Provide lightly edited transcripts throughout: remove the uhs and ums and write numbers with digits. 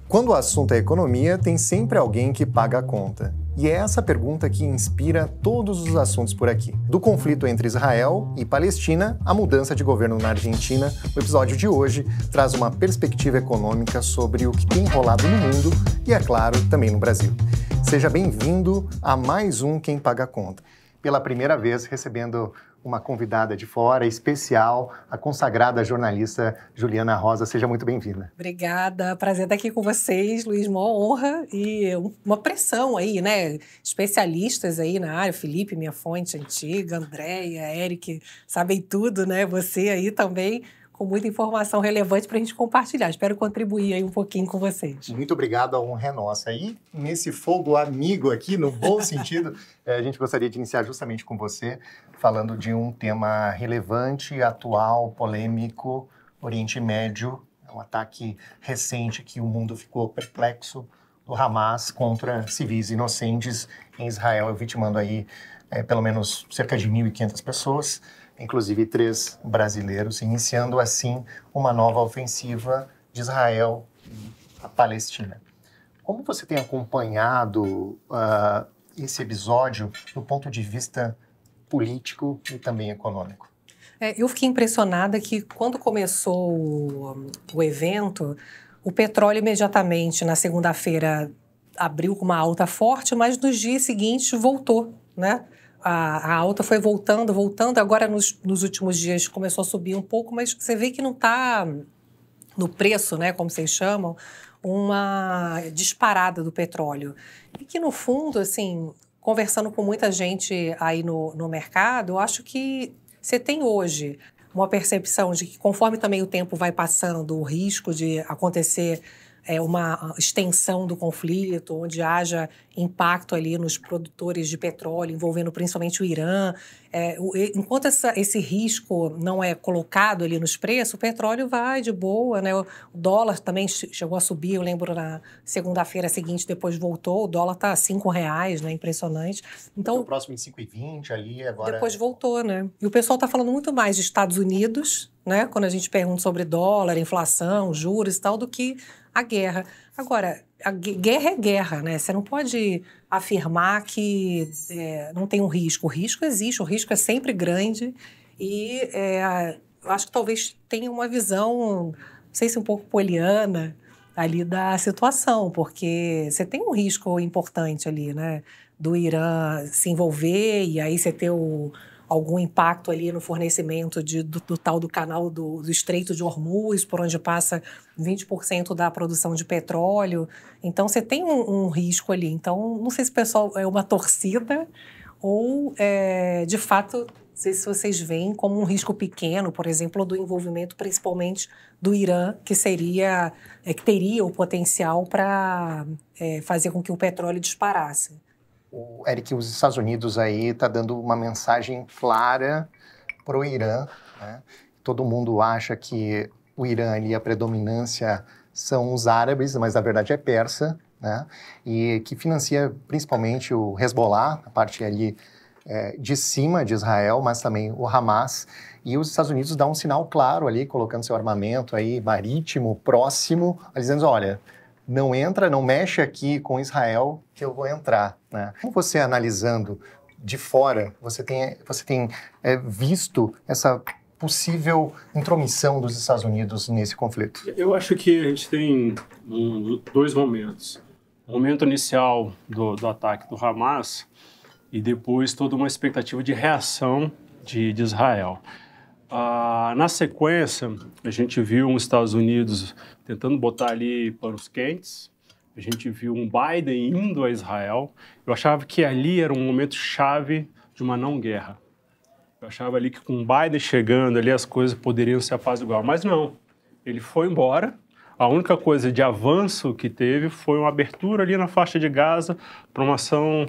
Quando o assunto é economia, tem sempre alguém que paga a conta. E é essa pergunta que inspira todos os assuntos por aqui. Do conflito entre Israel e Palestina, à mudança de governo na Argentina, o episódio de hoje traz uma perspectiva econômica sobre o que tem rolado no mundo e, é claro, também no Brasil. Seja bem-vindo a mais um Quem Paga a Conta. Pela primeira vez, recebendo uma convidada de fora, especial, a consagrada jornalista Juliana Rosa. Seja muito bem-vinda. Obrigada, prazer estar aqui com vocês, Luiz, uma honra e uma pressão aí, né? Especialistas aí na área, Felipe, minha fonte antiga, Andréia, Eric, sabem tudo, né? Você aí também, com muita informação relevante para a gente compartilhar. Espero contribuir aí um pouquinho com vocês. Muito obrigado, a honra é nossa. E nesse fogo amigo aqui, no bom sentido, a gente gostaria de iniciar justamente com você, falando de um tema relevante, atual, polêmico, Oriente Médio, um ataque recente que o mundo ficou perplexo do Hamas contra civis inocentes em Israel, vitimando aí pelo menos cerca de 1.500 pessoas, inclusive 3 brasileiros, iniciando assim uma nova ofensiva de Israel à Palestina. Como você tem acompanhado esse episódio do ponto de vista político e também econômico? Eu fiquei impressionada que quando começou o evento, o petróleo imediatamente na segunda-feira abriu com uma alta forte, mas nos dias seguintes voltou, né? A alta foi voltando, agora nos últimos dias começou a subir um pouco, mas você vê que não está no preço, né, como vocês chamam, uma disparada do petróleo. E que, no fundo, assim, conversando com muita gente aí no mercado, eu acho que você tem hoje uma percepção de que, conforme também o tempo vai passando, o risco de acontecer uma extensão do conflito, onde haja impacto ali nos produtores de petróleo, envolvendo principalmente o Irã. Enquanto esse risco não é colocado ali nos preços, o petróleo vai de boa, né? O dólar também chegou a subir, eu lembro na segunda-feira seguinte, depois voltou, o dólar está a R$5, né? Impressionante. Então, próximo de 5,20 ali, agora... Depois voltou, né? E o pessoal está falando muito mais de Estados Unidos, né? Quando a gente pergunta sobre dólar, inflação, juros e tal, do que a guerra. Agora, a guerra é guerra, né? Você não pode afirmar que não tem um risco. O risco existe, o risco é sempre grande e eu acho que talvez tenha uma visão, não sei se um pouco poliana, ali da situação, porque você tem um risco importante ali, né? Do Irã se envolver e aí você ter algum impacto ali no fornecimento do tal do canal do Estreito de Hormuz, por onde passa 20% da produção de petróleo. Então, você tem um risco ali. Então, não sei se o pessoal é uma torcida ou, de fato, não sei se vocês veem como um risco pequeno, por exemplo, do envolvimento principalmente do Irã, que teria o potencial para fazer com que o petróleo disparasse. Eric, os Estados Unidos aí está dando uma mensagem clara para o Irã, né? Todo mundo acha que o Irã ali, a predominância são os árabes, mas na verdade é persa, né? E que financia principalmente o Hezbollah, a parte ali de cima de Israel, mas também o Hamas. E os Estados Unidos dão um sinal claro ali, colocando seu armamento aí marítimo próximo, dizendo, olha, não entra, não mexe aqui com Israel que eu vou entrar, né? Como você analisando de fora, você tem visto essa possível intromissão dos Estados Unidos nesse conflito? Eu acho que a gente tem 2 momentos. O momento inicial do ataque do Hamas e depois toda uma expectativa de reação de Israel. Na sequência, a gente viu os Estados Unidos tentando botar ali panos quentes, a gente viu um Biden indo a Israel. Eu achava que ali era um momento chave de uma não guerra. Eu achava ali que com o Biden chegando ali as coisas poderiam se apaziguar, mas não. Ele foi embora. A única coisa de avanço que teve foi uma abertura ali na faixa de Gaza para uma ação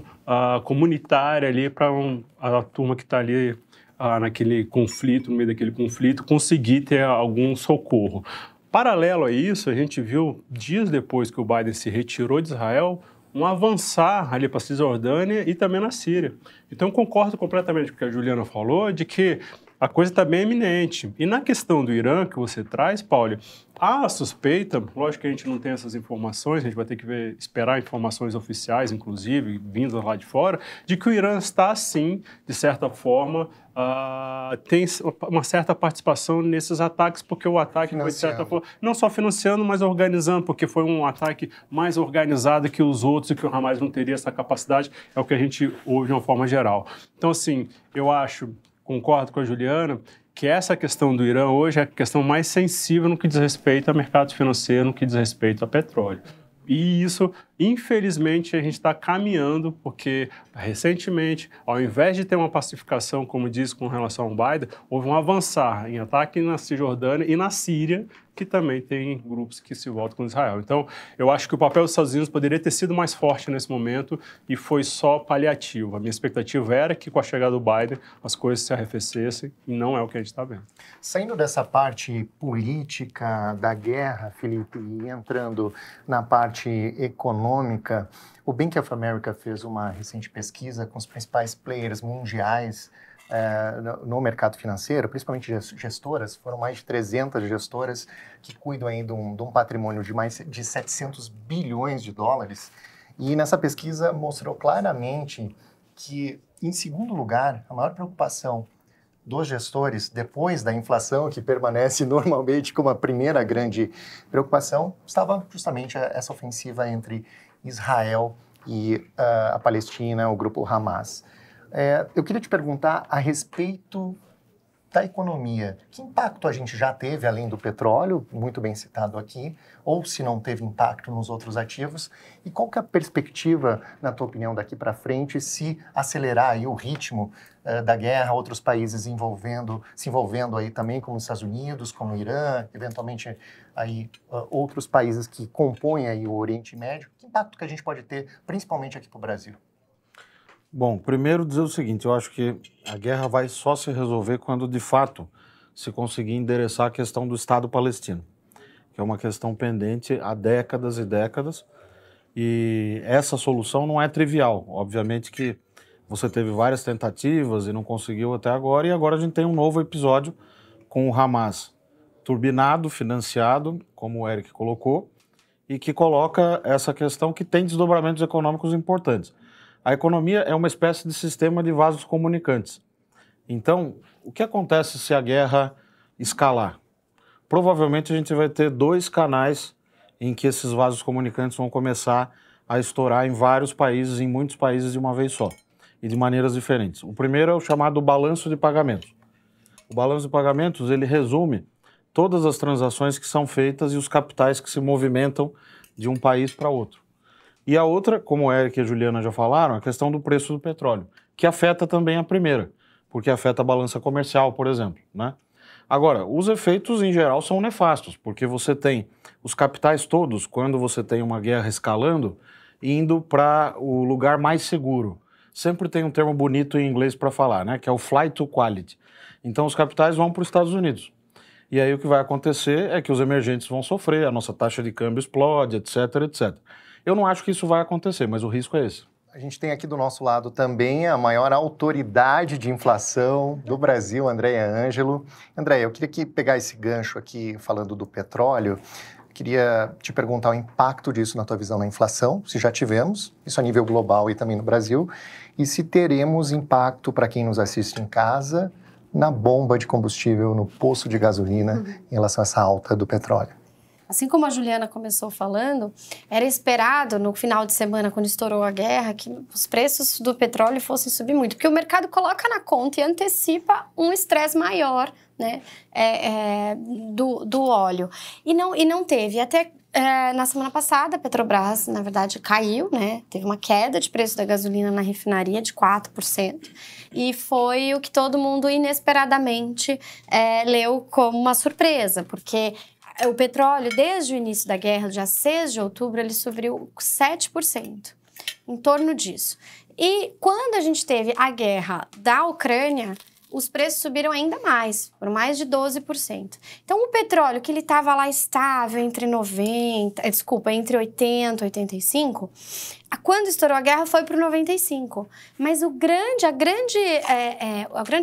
comunitária ali para a turma que está ali naquele conflito, no meio daquele conflito, conseguir ter algum socorro. Paralelo a isso, a gente viu, dias depois que o Biden se retirou de Israel, um avançar ali para a Cisjordânia e também na Síria. Então, concordo completamente com o que a Juliana falou, de que a coisa está bem eminente. E na questão do Irã que você traz, Paulo, há a suspeita, lógico que a gente não tem essas informações, a gente vai ter que esperar informações oficiais, inclusive, vindas lá de fora, de que o Irã está, sim, de certa forma, tem uma certa participação nesses ataques, porque o ataque foi, de certa forma, não só financiando, mas organizando, porque foi um ataque mais organizado que os outros e que o Hamas não teria essa capacidade, é o que a gente ouve de uma forma geral. Então, assim, eu acho, concordo com a Juliana, que essa questão do Irã hoje é a questão mais sensível no que diz respeito a mercado financeiro, no que diz respeito a petróleo. E isso, infelizmente, a gente está caminhando, porque recentemente, ao invés de ter uma pacificação, como diz com relação ao Biden, houve um avançar em ataque na Cisjordânia e na Síria, que também tem grupos que se voltam com Israel. Então, eu acho que o papel dos Estados Unidos poderia ter sido mais forte nesse momento e foi só paliativo. A minha expectativa era que, com a chegada do Biden, as coisas se arrefecessem e não é o que a gente está vendo. Saindo dessa parte política da guerra, Felipe, e entrando na parte econômica, o Bank of America fez uma recente pesquisa com os principais players mundiais no mercado financeiro, principalmente gestoras. Foram mais de 300 gestoras que cuidam aí de um patrimônio de mais de 700 bilhões de dólares. E nessa pesquisa mostrou claramente que, em segundo lugar, a maior preocupação dos gestores, depois da inflação, que permanece normalmente como a primeira grande preocupação, estava justamente essa ofensiva entre Israel e a Palestina, o grupo Hamas. Eu queria te perguntar a respeito da economia. Que impacto a gente já teve, além do petróleo, muito bem citado aqui, ou se não teve impacto nos outros ativos? E qual que é a perspectiva, na tua opinião, daqui para frente, se acelerar aí o ritmo da guerra, outros países se envolvendo aí também, como os Estados Unidos, como o Irã, eventualmente aí outros países que compõem aí o Oriente Médio? Que impacto que a gente pode ter, principalmente aqui para o Brasil? Bom, primeiro dizer o seguinte, eu acho que a guerra vai só se resolver quando, de fato, se conseguir endereçar a questão do Estado palestino, que é uma questão pendente há décadas e décadas, e essa solução não é trivial. Obviamente que você teve várias tentativas e não conseguiu até agora, e agora a gente tem um novo episódio com o Hamas turbinado, financiado, como o Eric colocou, e que coloca essa questão que tem desdobramentos econômicos importantes. A economia é uma espécie de sistema de vasos comunicantes. Então, o que acontece se a guerra escalar? Provavelmente a gente vai ter dois canais em que esses vasos comunicantes vão começar a estourar em vários países, em muitos países de uma vez só, e de maneiras diferentes. O primeiro é o chamado balanço de pagamentos. O balanço de pagamentos, ele resume todas as transações que são feitas e os capitais que se movimentam de um país para outro. E a outra, como o Eric e a Juliana já falaram, a questão do preço do petróleo, que afeta também a primeira, porque afeta a balança comercial, por exemplo, né? Agora, os efeitos em geral são nefastos, porque você tem os capitais todos, quando você tem uma guerra escalando, indo para o lugar mais seguro. Sempre tem um termo bonito em inglês para falar, né? Que é o flight to quality. Então os capitais vão para os Estados Unidos. E aí o que vai acontecer é que os emergentes vão sofrer, a nossa taxa de câmbio explode, etc, etc. Eu não acho que isso vai acontecer, mas o risco é esse. A gente tem aqui do nosso lado também a maior autoridade de inflação do Brasil, Andréia Ângelo. Andréia, eu queria pegar esse gancho aqui falando do petróleo. Queria te perguntar o impacto disso na tua visão na inflação, se já tivemos, isso a nível global e também no Brasil, e se teremos impacto para quem nos assiste em casa na bomba de combustível, no poço de gasolina, em relação a essa alta do petróleo. Assim como a Juliana começou falando, era esperado no final de semana, quando estourou a guerra, que os preços do petróleo fossem subir muito, porque o mercado coloca na conta e antecipa um estresse maior, né, do óleo. E não teve. Até na semana passada, a Petrobras, na verdade, caiu, né, teve uma queda de preço da gasolina na refinaria de 4%, e foi o que todo mundo inesperadamente leu como uma surpresa, porque o petróleo, desde o início da guerra, dia 6 de outubro, ele subiu 7%, em torno disso. E quando a gente teve a guerra da Ucrânia, os preços subiram ainda mais, por mais de 12%. Então, o petróleo, que ele estava lá estável entre 80 e 85, quando estourou a guerra foi para o 95. Mas a grande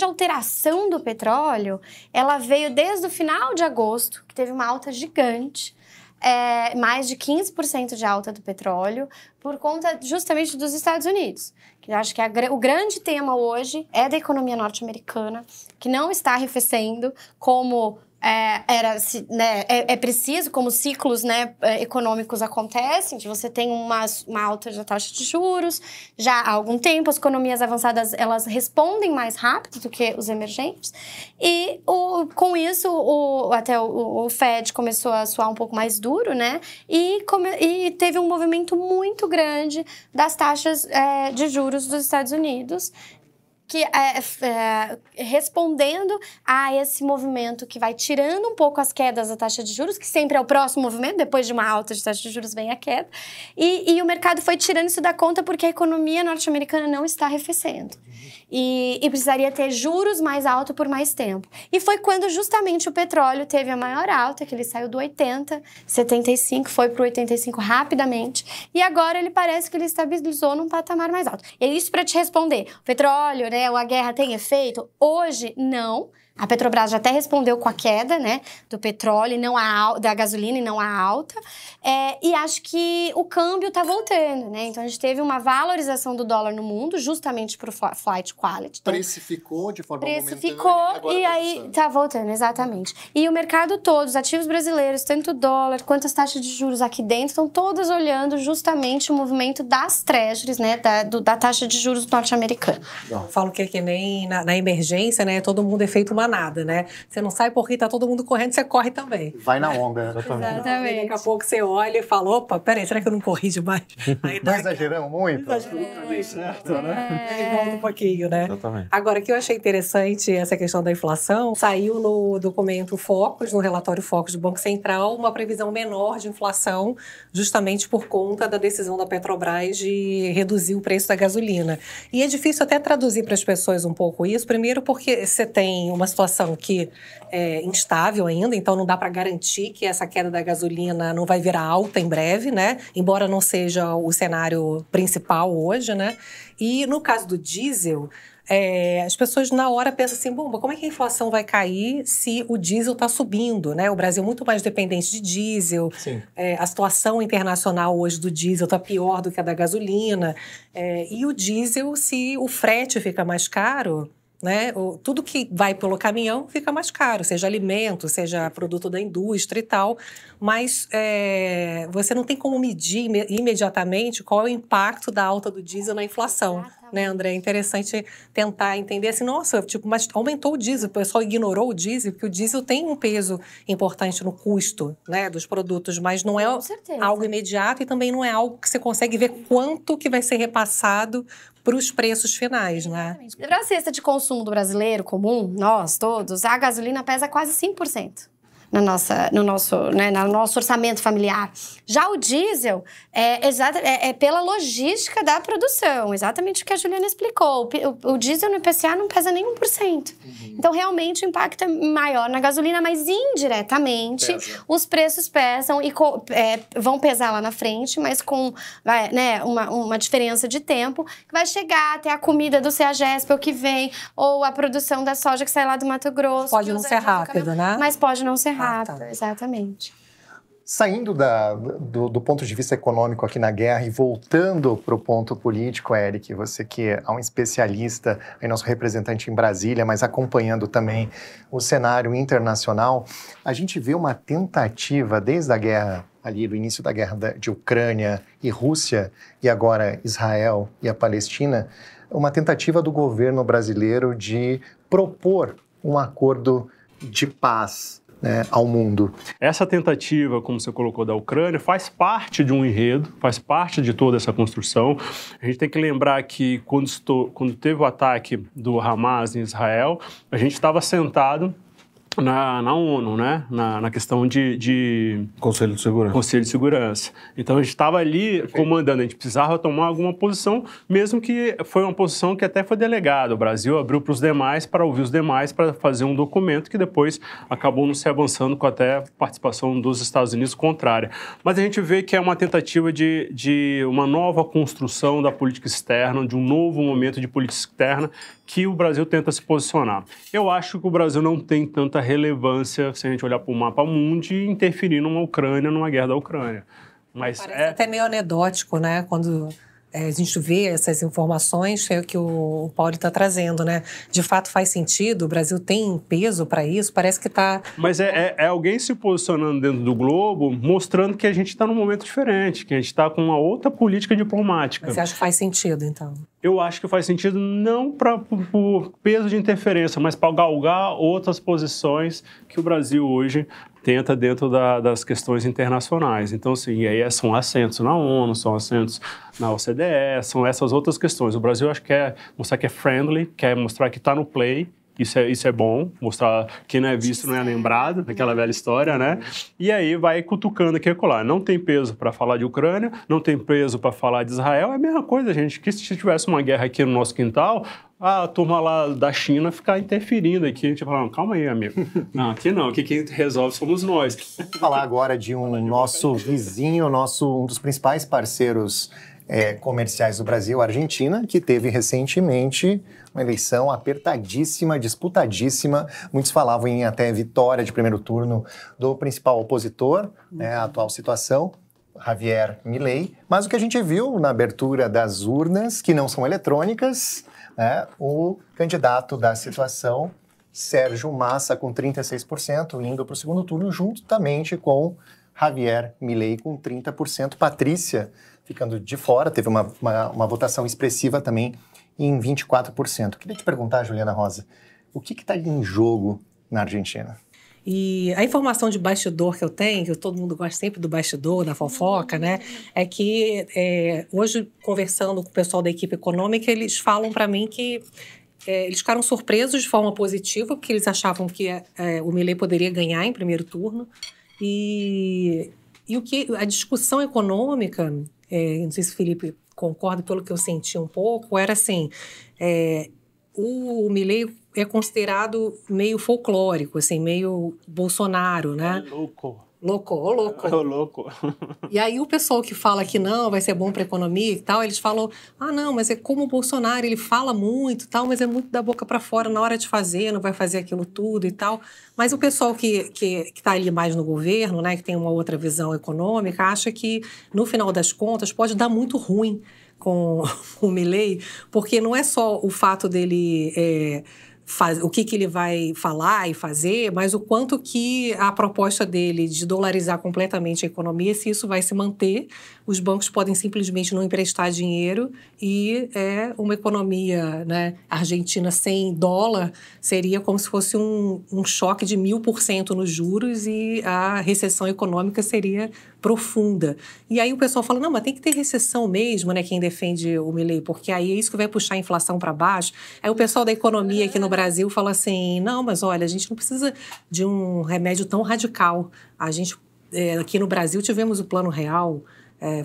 alteração do petróleo, ela veio desde o final de agosto, que teve uma alta gigante, mais de 15% de alta do petróleo, por conta justamente dos Estados Unidos. Que eu acho que o grande tema hoje é da economia norte-americana, que não está arrefecendo como é preciso, como ciclos, né, econômicos acontecem, que você tem uma alta da taxa de juros, já há algum tempo as economias avançadas, elas respondem mais rápido do que os emergentes, e com isso até o Fed começou a soar um pouco mais duro, né, e teve um movimento muito grande das taxas de juros dos Estados Unidos, que respondendo a esse movimento que vai tirando um pouco as quedas da taxa de juros, que sempre é o próximo movimento, depois de uma alta de taxa de juros vem a queda, e o mercado foi tirando isso da conta porque a economia norte-americana não está arrefecendo. E precisaria ter juros mais altos por mais tempo. E foi quando justamente o petróleo teve a maior alta, que ele saiu do 80, 75, foi para o 85 rapidamente, e agora ele parece que ele estabilizou num patamar mais alto. E é isso para te responder. O petróleo, né, ou a guerra tem efeito? Hoje, não. A Petrobras já até respondeu com a queda, né, do petróleo, da gasolina e não a alta. E acho que o câmbio está voltando, né? Então, a gente teve uma valorização do dólar no mundo, justamente por flight quality. Então, precificou de forma momentânea. E aí está voltando, exatamente. E o mercado todo, os ativos brasileiros, tanto o dólar quanto as taxas de juros aqui dentro, estão todas olhando justamente o movimento das treasuries, né, da taxa de juros norte-americana. Eu falo que é que nem na emergência, né, todo mundo é feito uma nada, né? Você não sai porque tá todo mundo correndo, você corre também. Vai na onda. Exatamente. Daqui a pouco você olha e fala, opa, peraí, será que eu não corri demais? Aí não exageramos muito? Certo, né? Aí volta um pouquinho, né? Exatamente. Agora, o que eu achei interessante, essa questão da inflação, saiu no documento Focus, no relatório Focus do Banco Central, uma previsão menor de inflação, justamente por conta da decisão da Petrobras de reduzir o preço da gasolina. E é difícil até traduzir para as pessoas um pouco isso, primeiro porque você tem uma situação que é instável ainda, então não dá para garantir que essa queda da gasolina não vai virar alta em breve, né? Embora não seja o cenário principal hoje, né? E no caso do diesel, as pessoas na hora pensam assim, bom, como é que a inflação vai cair se o diesel está subindo, né? O Brasil é muito mais dependente de diesel. A situação internacional hoje do diesel está pior do que a da gasolina. E o diesel, se o frete fica mais caro, né? Tudo que vai pelo caminhão fica mais caro, seja alimento, seja produto da indústria e tal, mas você não tem como medir imediatamente qual é o impacto da alta do diesel na inflação. Né, André? É interessante tentar entender assim, nossa, mas aumentou o diesel, o pessoal ignorou o diesel, porque o diesel tem um peso importante no custo, né, dos produtos, mas não é algo imediato e também não é algo que você consegue ver quanto que vai ser repassado para os preços finais, né? Para a cesta de consumo do brasileiro comum, nós todos, a gasolina pesa quase 5%. No nosso orçamento familiar. Já o diesel é pela logística da produção, exatamente o que a Juliana explicou. O diesel no IPCA não pesa nem 1%. Então, realmente, o impacto é maior na gasolina, mas indiretamente os preços pesam e vão pesar lá na frente, mas com uma diferença de tempo, que vai chegar até a comida do CEAGESP, o que vem, ou a produção da soja que sai lá do Mato Grosso. Pode não ser rápido, né? Mas pode não ser rápido, exatamente. Saindo do ponto de vista econômico aqui na guerra e voltando para o ponto político, Eric, você que é um especialista, aí nosso representante em Brasília, mas acompanhando também o cenário internacional, a gente vê uma tentativa desde a guerra, ali do início da guerra de Ucrânia e Rússia, e agora Israel e a Palestina, uma tentativa do governo brasileiro de propor um acordo de paz, né, ao mundo. Essa tentativa, como você colocou, da Ucrânia, faz parte de um enredo, faz parte de toda essa construção. A gente tem que lembrar que quando teve o ataque do Hamas em Israel, a gente estava sentado na ONU, né? Na questão de Conselho de Segurança. Conselho de Segurança. Então a gente estava ali comandando, a gente precisava tomar alguma posição, mesmo que foi uma posição que até foi delegada. O Brasil abriu para os demais, para ouvir os demais, para fazer um documento que depois acabou não se avançando com até a participação dos Estados Unidos contrária. Mas a gente vê que é uma tentativa de uma nova construção da política externa, de um novo momento de política externa que o Brasil tenta se posicionar. Eu acho que o Brasil não tem tanta relevância, se a gente olhar para o mapa mundi, e interferir numa Ucrânia, numa guerra da Ucrânia. Mas parece até meio anedótico, né? Quando a gente vê essas informações que o Paulo está trazendo, né? De fato faz sentido, o Brasil tem peso para isso, parece que está... Mas é alguém se posicionando dentro do globo, mostrando que a gente está num momento diferente, que a gente está com uma outra política diplomática. Mas você acha que faz sentido, então? Eu acho que faz sentido não por peso de interferência, mas para galgar outras posições que o Brasil hoje tenta dentro das questões internacionais. Então, assim, e aí são assentos na ONU, são assentos na OCDE, são essas outras questões. O Brasil, acho que quer mostrar que é friendly, quer mostrar que está no play. Isso é bom, mostrar quem não é visto não é lembrado, aquela velha história, né? E aí vai cutucando aqui e acolá. Não tem peso para falar de Ucrânia, não tem peso para falar de Israel. É a mesma coisa, gente, que se tivesse uma guerra aqui no nosso quintal, a turma lá da China ficar interferindo aqui. A gente fala, calma aí, amigo. Não, aqui não. Aqui quem resolve somos nós. Vou falar agora de nosso vizinho, um dos principais parceiros comerciais do Brasil, a Argentina, que teve recentemente uma eleição apertadíssima, disputadíssima. Muitos falavam em até vitória de primeiro turno do principal opositor, a atual situação, Javier Milei. Mas o que a gente viu na abertura das urnas, que não são eletrônicas, o candidato da situação, Sérgio Massa, com 36%, indo para o segundo turno, juntamente com Javier Milei, com 30%. Patrícia ficando de fora, teve uma votação expressiva também em 24%. Queria te perguntar, Juliana Rosa, o que está em jogo na Argentina? E a informação de bastidor que eu tenho, que todo mundo gosta sempre do bastidor, da fofoca, né? É que hoje, conversando com o pessoal da equipe econômica, eles falam para mim que eles ficaram surpresos de forma positiva, porque eles achavam que o Milei poderia ganhar em primeiro turno. E o que a discussão econômica, não sei se o Felipe concorda, pelo que eu senti um pouco, era assim, o Milei é considerado meio folclórico, assim, meio Bolsonaro, né? Louco. Louco. E aí o pessoal que fala que não, vai ser bom para a economia e tal, eles falam, não, mas é como o Bolsonaro, ele fala muito e tal, mas é muito da boca para fora na hora de fazer, não vai fazer aquilo tudo e tal. Mas o pessoal que está ali mais no governo, né, que tem uma outra visão econômica, acha que, no final das contas, pode dar muito ruim com o Milei, porque não é só o fato dele... o que ele vai falar e fazer, mas o quanto que a proposta dele de dolarizar completamente a economia, se isso vai se manter, os bancos podem simplesmente não emprestar dinheiro e uma economia, né, argentina sem dólar seria como se fosse um choque de 1000% nos juros e a recessão econômica seria profunda. E aí o pessoal fala, não, mas tem que ter recessão mesmo, né, quem defende o Milei, porque aí é isso que vai puxar a inflação para baixo. Aí o pessoal da economia aqui no Brasil fala assim, não, mas olha, a gente não precisa de um remédio tão radical. A gente, aqui no Brasil, tivemos o Plano Real,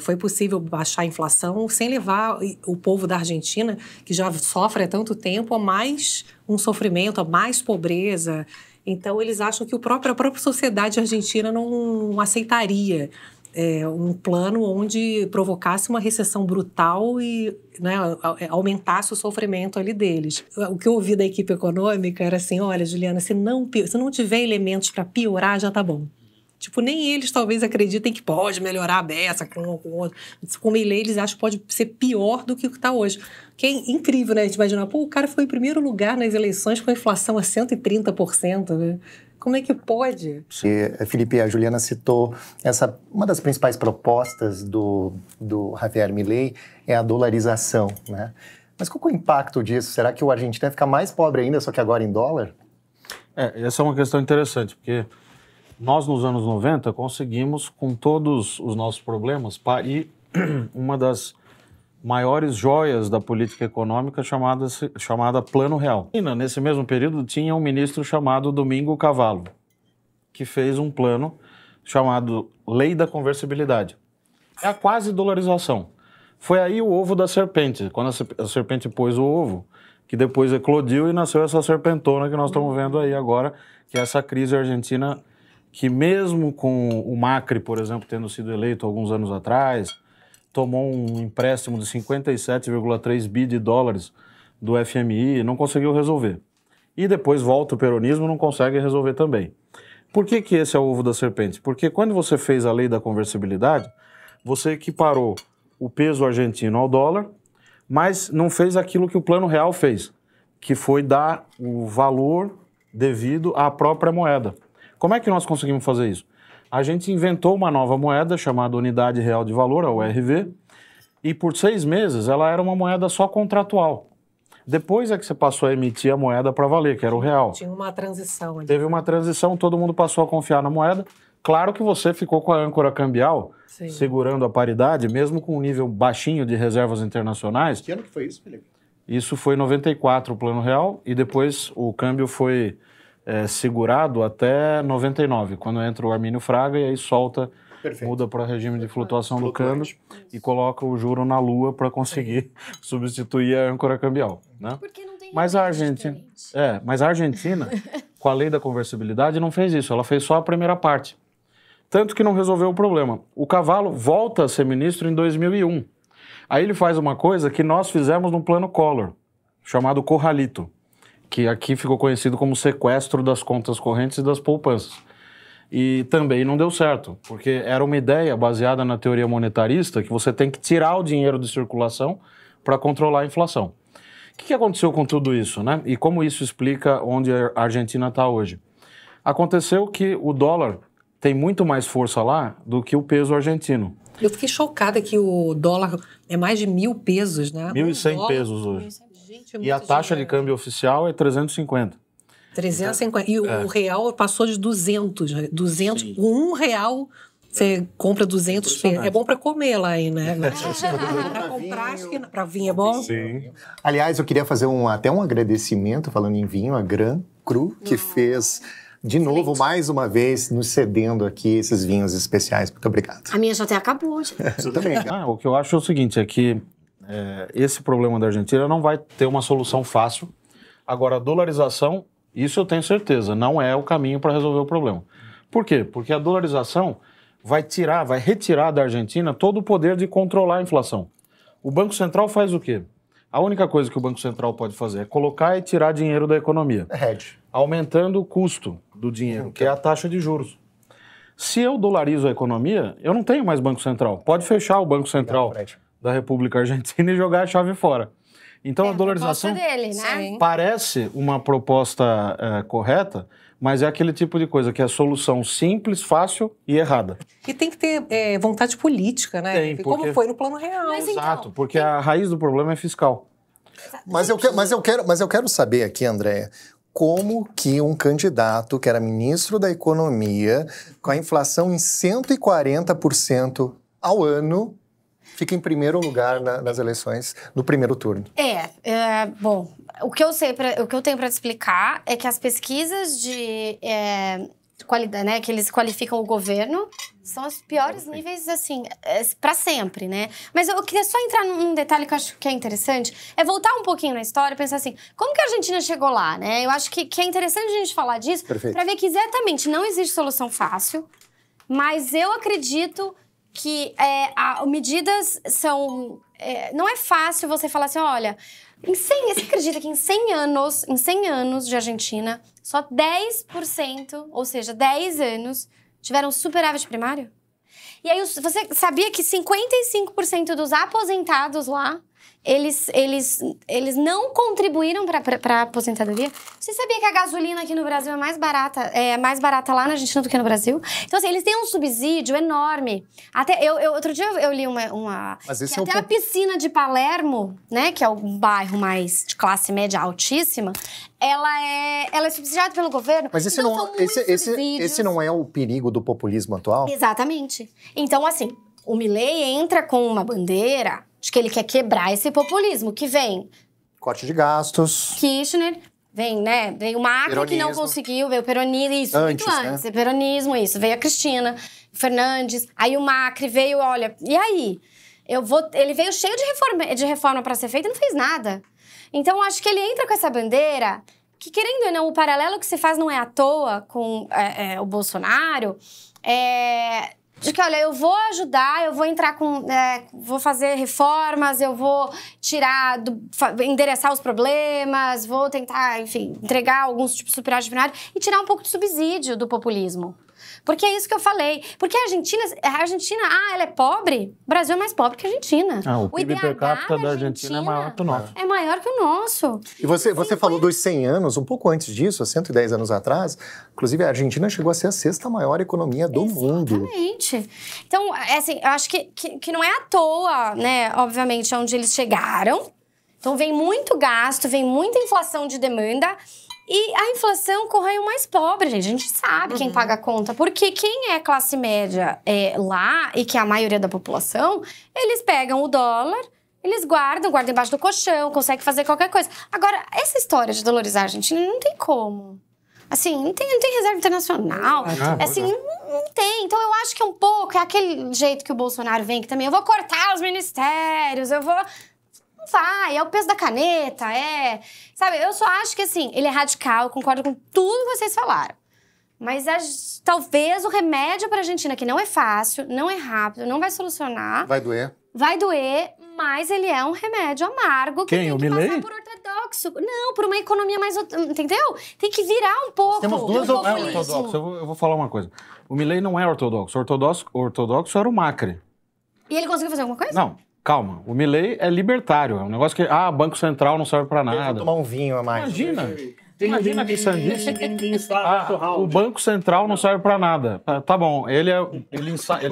foi possível baixar a inflação sem levar o povo da Argentina, que já sofre há tanto tempo, a mais um sofrimento, a mais pobreza. Então, eles acham que a própria sociedade argentina não aceitaria um plano onde provocasse uma recessão brutal e, né, aumentasse o sofrimento ali deles. O que eu ouvi da equipe econômica era assim, olha, Juliana, se não tiver elementos para piorar, já tá bom. Tipo, nem eles talvez acreditem que pode melhorar a beça com um com o outro. Com o Milei, eles acham que pode ser pior do que o que está hoje. Que é incrível, né? A gente imaginar, o cara foi em primeiro lugar nas eleições com a inflação a 130%, né? Como é que pode? Felipe, a Juliana citou uma das principais propostas do Javier Milei é a dolarização, né? Mas qual é o impacto disso? Será que o argentino vai ficar mais pobre ainda, só que agora em dólar? Essa é uma questão interessante, porque nós, nos anos 90, conseguimos, com todos os nossos problemas, parir uma das maiores joias da política econômica chamada Plano Real. E nesse mesmo período tinha um ministro chamado Domingo Cavallo, que fez um plano chamado Lei da Conversibilidade. É a quase dolarização. Foi aí o ovo da serpente, quando a serpente pôs o ovo, que depois eclodiu e nasceu essa serpentona que nós estamos vendo aí agora, que é essa crise argentina, que mesmo com o Macri, por exemplo, tendo sido eleito alguns anos atrás, tomou um empréstimo de 57,3 bi de dólares do FMI, não conseguiu resolver. E depois volta o peronismo, não consegue resolver também. Por que que esse é o ovo da serpente? Porque quando você fez a lei da conversibilidade, você equiparou o peso argentino ao dólar, mas não fez aquilo que o Plano Real fez, que foi dar o valor devido à própria moeda. Como é que nós conseguimos fazer isso? A gente inventou uma nova moeda chamada Unidade Real de Valor, a URV, e por 6 meses ela era uma moeda só contratual. Depois é que você passou a emitir a moeda para valer, que era o real. Tinha uma transição ali. Teve uma transição, todo mundo passou a confiar na moeda. Claro que você ficou com a âncora cambial, Sim. segurando a paridade, mesmo com um nível baixinho de reservas internacionais. Que ano que foi isso, Felipe? Isso foi em 94 o Plano Real, e depois o câmbio foi segurado até 99, quando entra o Armínio Fraga e aí solta, muda para regime de flutuação do câmbio e coloca o juro na lua para conseguir substituir a âncora cambial, né? Porque não tem Mas a Argentina, com a lei da conversibilidade, não fez isso, ela fez só a primeira parte. Tanto que não resolveu o problema. O Cavallo volta a ser ministro em 2001. Aí ele faz uma coisa que nós fizemos no Plano Collor, chamado Corralito, que aqui ficou conhecido como sequestro das contas correntes e das poupanças. E também não deu certo, porque era uma ideia baseada na teoria monetarista que você tem que tirar o dinheiro de circulação para controlar a inflação. O que aconteceu com tudo isso, né? E como isso explica onde a Argentina está hoje? Aconteceu que o dólar tem muito mais força lá do que o peso argentino. Eu fiquei chocada que o dólar é mais de 1.000 pesos, né? 1.100 pesos hoje. Gente, é E a taxa de câmbio oficial é 350. 350. E o real passou de 200. 200. Sim. Com R$1 você compra 200 pesos. É bom para comer lá aí, né? Para comprar, acho que para vinho é bom. Sim. Aliás, eu queria fazer até um agradecimento, falando em vinho, a Gran Cru, que fez, de novo, mais uma vez, nos cedendo aqui esses vinhos especiais. Muito obrigado. A minha já até acabou, gente. Você também. O que eu acho é o seguinte, é que esse problema da Argentina não vai ter uma solução fácil. Agora, a dolarização, isso eu tenho certeza, não é o caminho para resolver o problema. Por quê? Porque a dolarização vai retirar da Argentina todo o poder de controlar a inflação. O Banco Central faz o quê? A única coisa que o Banco Central pode fazer é colocar e tirar dinheiro da economia, aumentando o custo do dinheiro, que é a taxa de juros. Se eu dolarizo a economia, eu não tenho mais Banco Central. Pode fechar o Banco Central da República Argentina e jogar a chave fora. Então a dolarização dele, né? parece uma proposta correta, mas é aquele tipo de coisa que é solução simples, fácil e errada. E tem que ter vontade política, né? Tem, Como porque... foi no Plano Real. Mas Exato, então, porque a raiz do problema é fiscal. Mas eu quero saber aqui, Andréia, como que um candidato que era ministro da Economia, com a inflação em 140% ao ano, fica em primeiro lugar nas eleições, no primeiro turno. Bom, o que eu tenho para te explicar é que as pesquisas de qualidade, né, que eles qualificam o governo, são os piores níveis, assim, para sempre, né? Mas eu queria só entrar num detalhe que eu acho que é interessante, é voltar um pouquinho na história e pensar assim, como que a Argentina chegou lá, né? Eu acho que é interessante a gente falar disso, para ver que exatamente não existe solução fácil, mas eu acredito que medidas são... não é fácil você falar assim, olha, você acredita que em 100 anos de Argentina, só 10%, ou seja, 10 anos, tiveram superávit primário? E aí, você sabia que 55% dos aposentados lá, eles não contribuíram para a aposentadoria? Você sabia que a gasolina aqui no Brasil é mais barata lá na Argentina do que no Brasil? Então, assim, eles têm um subsídio enorme. Até outro dia eu li uma Mas esse que até a piscina de Palermo, né, que é um bairro mais de classe média altíssima, ela é subsidiada pelo governo. Mas esse não é o perigo do populismo atual? Exatamente. Então, assim, o Milei entra com uma bandeira de que ele quer quebrar esse populismo, que vem Corte de gastos. Kirchner, vem o Macri que não conseguiu, veio o peronismo, isso, muito antes, né? Peronismo, isso, veio a Cristina Fernandes, aí o Macri veio, olha, e aí? Ele veio cheio de reforma para ser feita e não fez nada. Então, eu acho que ele entra com essa bandeira, que querendo ou não, o paralelo que se faz não é à toa com o Bolsonaro, de que, olha, eu vou ajudar, eu vou entrar vou fazer reformas, eu vou endereçar os problemas, vou tentar, enfim, entregar alguns tipos de superávit primário e tirar um pouco de subsídio do populismo. Porque é isso que eu falei. Porque a Argentina, ela é pobre? O Brasil é mais pobre que a Argentina. O PIB per capita da Argentina é maior que o nosso. É maior que o nosso. E você falou dos 100 anos, um pouco antes disso, há 110 anos atrás, inclusive a Argentina chegou a ser a 6ª maior economia do mundo. Exatamente. Então, assim, eu acho que não é à toa, né, obviamente, onde eles chegaram. Então, vem muito gasto, vem muita inflação de demanda. E a inflação corrói o mais pobre, gente. A gente sabe quem paga a conta. Porque quem é classe média lá, e que é a maioria da população, eles pegam o dólar, eles guardam embaixo do colchão, conseguem fazer qualquer coisa. Agora, essa história de dolarizar a Argentina não tem como. Assim, não tem reserva internacional. Assim, não tem. Então, eu acho que um pouco é aquele jeito que o Bolsonaro vem, que também eu vou cortar os ministérios, eu vou... Não vai, é o peso da caneta, Sabe, eu só acho que, assim, ele é radical, eu concordo com tudo que vocês falaram. Mas talvez o remédio pra Argentina, que não é fácil, não é rápido, não vai solucionar... Vai doer. Vai doer, mas ele é um remédio amargo que tem que passar por ortodoxo. Não, por uma economia mais... Entendeu? Tem que virar um pouco. Temos duas ortodoxos. Eu vou falar uma coisa. O Milei não é ortodoxo. Ortodoxo era o Macri. E ele conseguiu fazer alguma coisa? Não. Calma, o Milei é libertário, é um negócio que, Banco Central não serve pra nada. Vou tomar um vinho a mais. Imagina que sandice. O Banco Central não serve pra nada. Tá bom, ele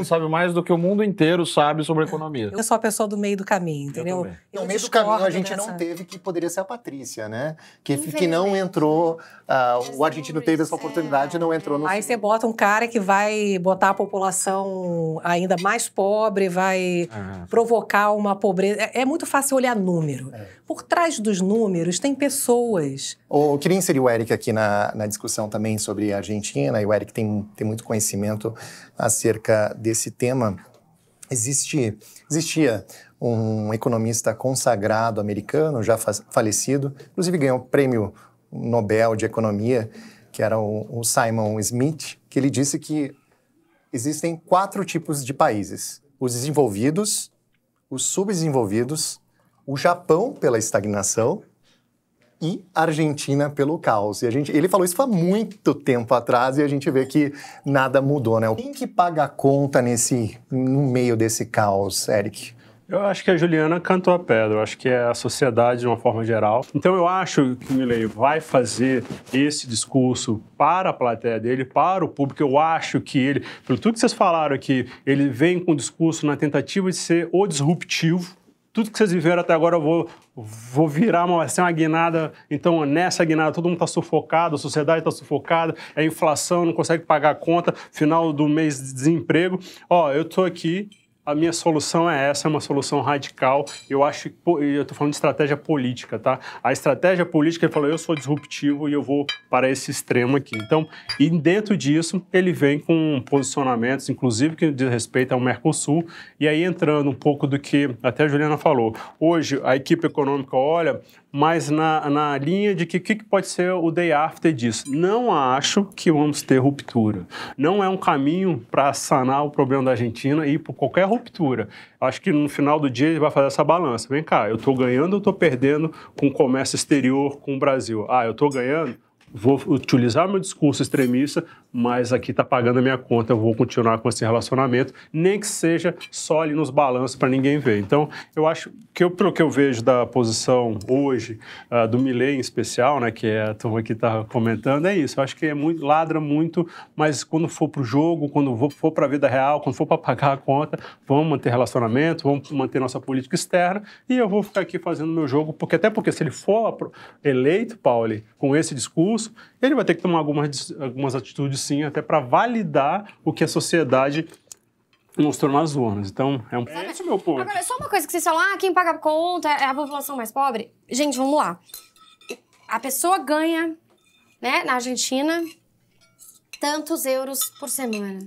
sabe mais do que o mundo inteiro sabe sobre economia. Eu sou a pessoa do meio do caminho, entendeu? No meio do caminho a gente não teve, que poderia ser a Patrícia, né? Que não entrou, o argentino teve essa oportunidade e não entrou no... Aí você bota um cara que vai botar a população ainda mais pobre, vai provocar uma pobreza. É muito fácil olhar número. Por trás dos números tem pessoas. Eu queria inserir o Eric aqui na discussão também sobre a Argentina, e o Eric tem muito conhecimento acerca desse tema. Existia um economista consagrado americano, já falecido, inclusive ganhou o prêmio Nobel de Economia, que era o Simon Smith, que ele disse que existem 4 tipos de países: os desenvolvidos, os subdesenvolvidos, o Japão pela estagnação e a Argentina pelo caos. Ele falou isso há muito tempo atrás e a gente vê que nada mudou, né? Quem que paga a conta no meio desse caos, Eric? Eu acho que a Juliana cantou a pedra, eu acho que é a sociedade de uma forma geral. Então eu acho que o Milei vai fazer esse discurso para a plateia dele, para o público. Eu acho que ele, pelo tudo que vocês falaram aqui, ele vem com um discurso na tentativa de ser o disruptivo. Tudo que vocês viveram até agora eu vou virar uma guinada. Então, nessa guinada, todo mundo está sufocado, a sociedade está sufocada, a inflação, não consegue pagar a conta, final do mês de desemprego. Eu estou aqui, a minha solução é essa, é uma solução radical. Eu acho que, eu estou falando de estratégia política, tá? A estratégia política, ele falou, eu sou disruptivo e eu vou para esse extremo aqui. Então, e dentro disso, ele vem com posicionamentos, inclusive que diz respeito ao Mercosul, e aí entrando um pouco do que até a Juliana falou. Hoje, a equipe econômica olha mais na linha de que pode ser o day after disso. Não acho que vamos ter ruptura. Não é um caminho para sanar o problema da Argentina e ir por qualquer ruptura. Acho que no final do dia ele vai fazer essa balança. Vem cá, eu estou ganhando ou estou perdendo com o comércio exterior com o Brasil? Eu estou ganhando? Vou utilizar meu discurso extremista, mas aqui está pagando a minha conta, eu vou continuar com esse relacionamento, nem que seja só ali nos balanços para ninguém ver. Então, eu acho que pelo que eu vejo da posição hoje, do Milei em especial, né, que a turma aqui está comentando, é isso. Eu acho que ladra muito, mas quando for para o jogo, quando for para a vida real, quando for para pagar a conta, vamos manter relacionamento, vamos manter nossa política externa e eu vou ficar aqui fazendo meu jogo, até porque se ele for eleito, Pauli, com esse discurso, ele vai ter que tomar algumas atitudes, sim, até para validar o que a sociedade mostrou nas urnas. Então, esse é o meu ponto. Agora, só uma coisa que vocês falam, quem paga a conta é a população mais pobre. Gente, vamos lá. A pessoa ganha, né, na Argentina, tantos euros por semana.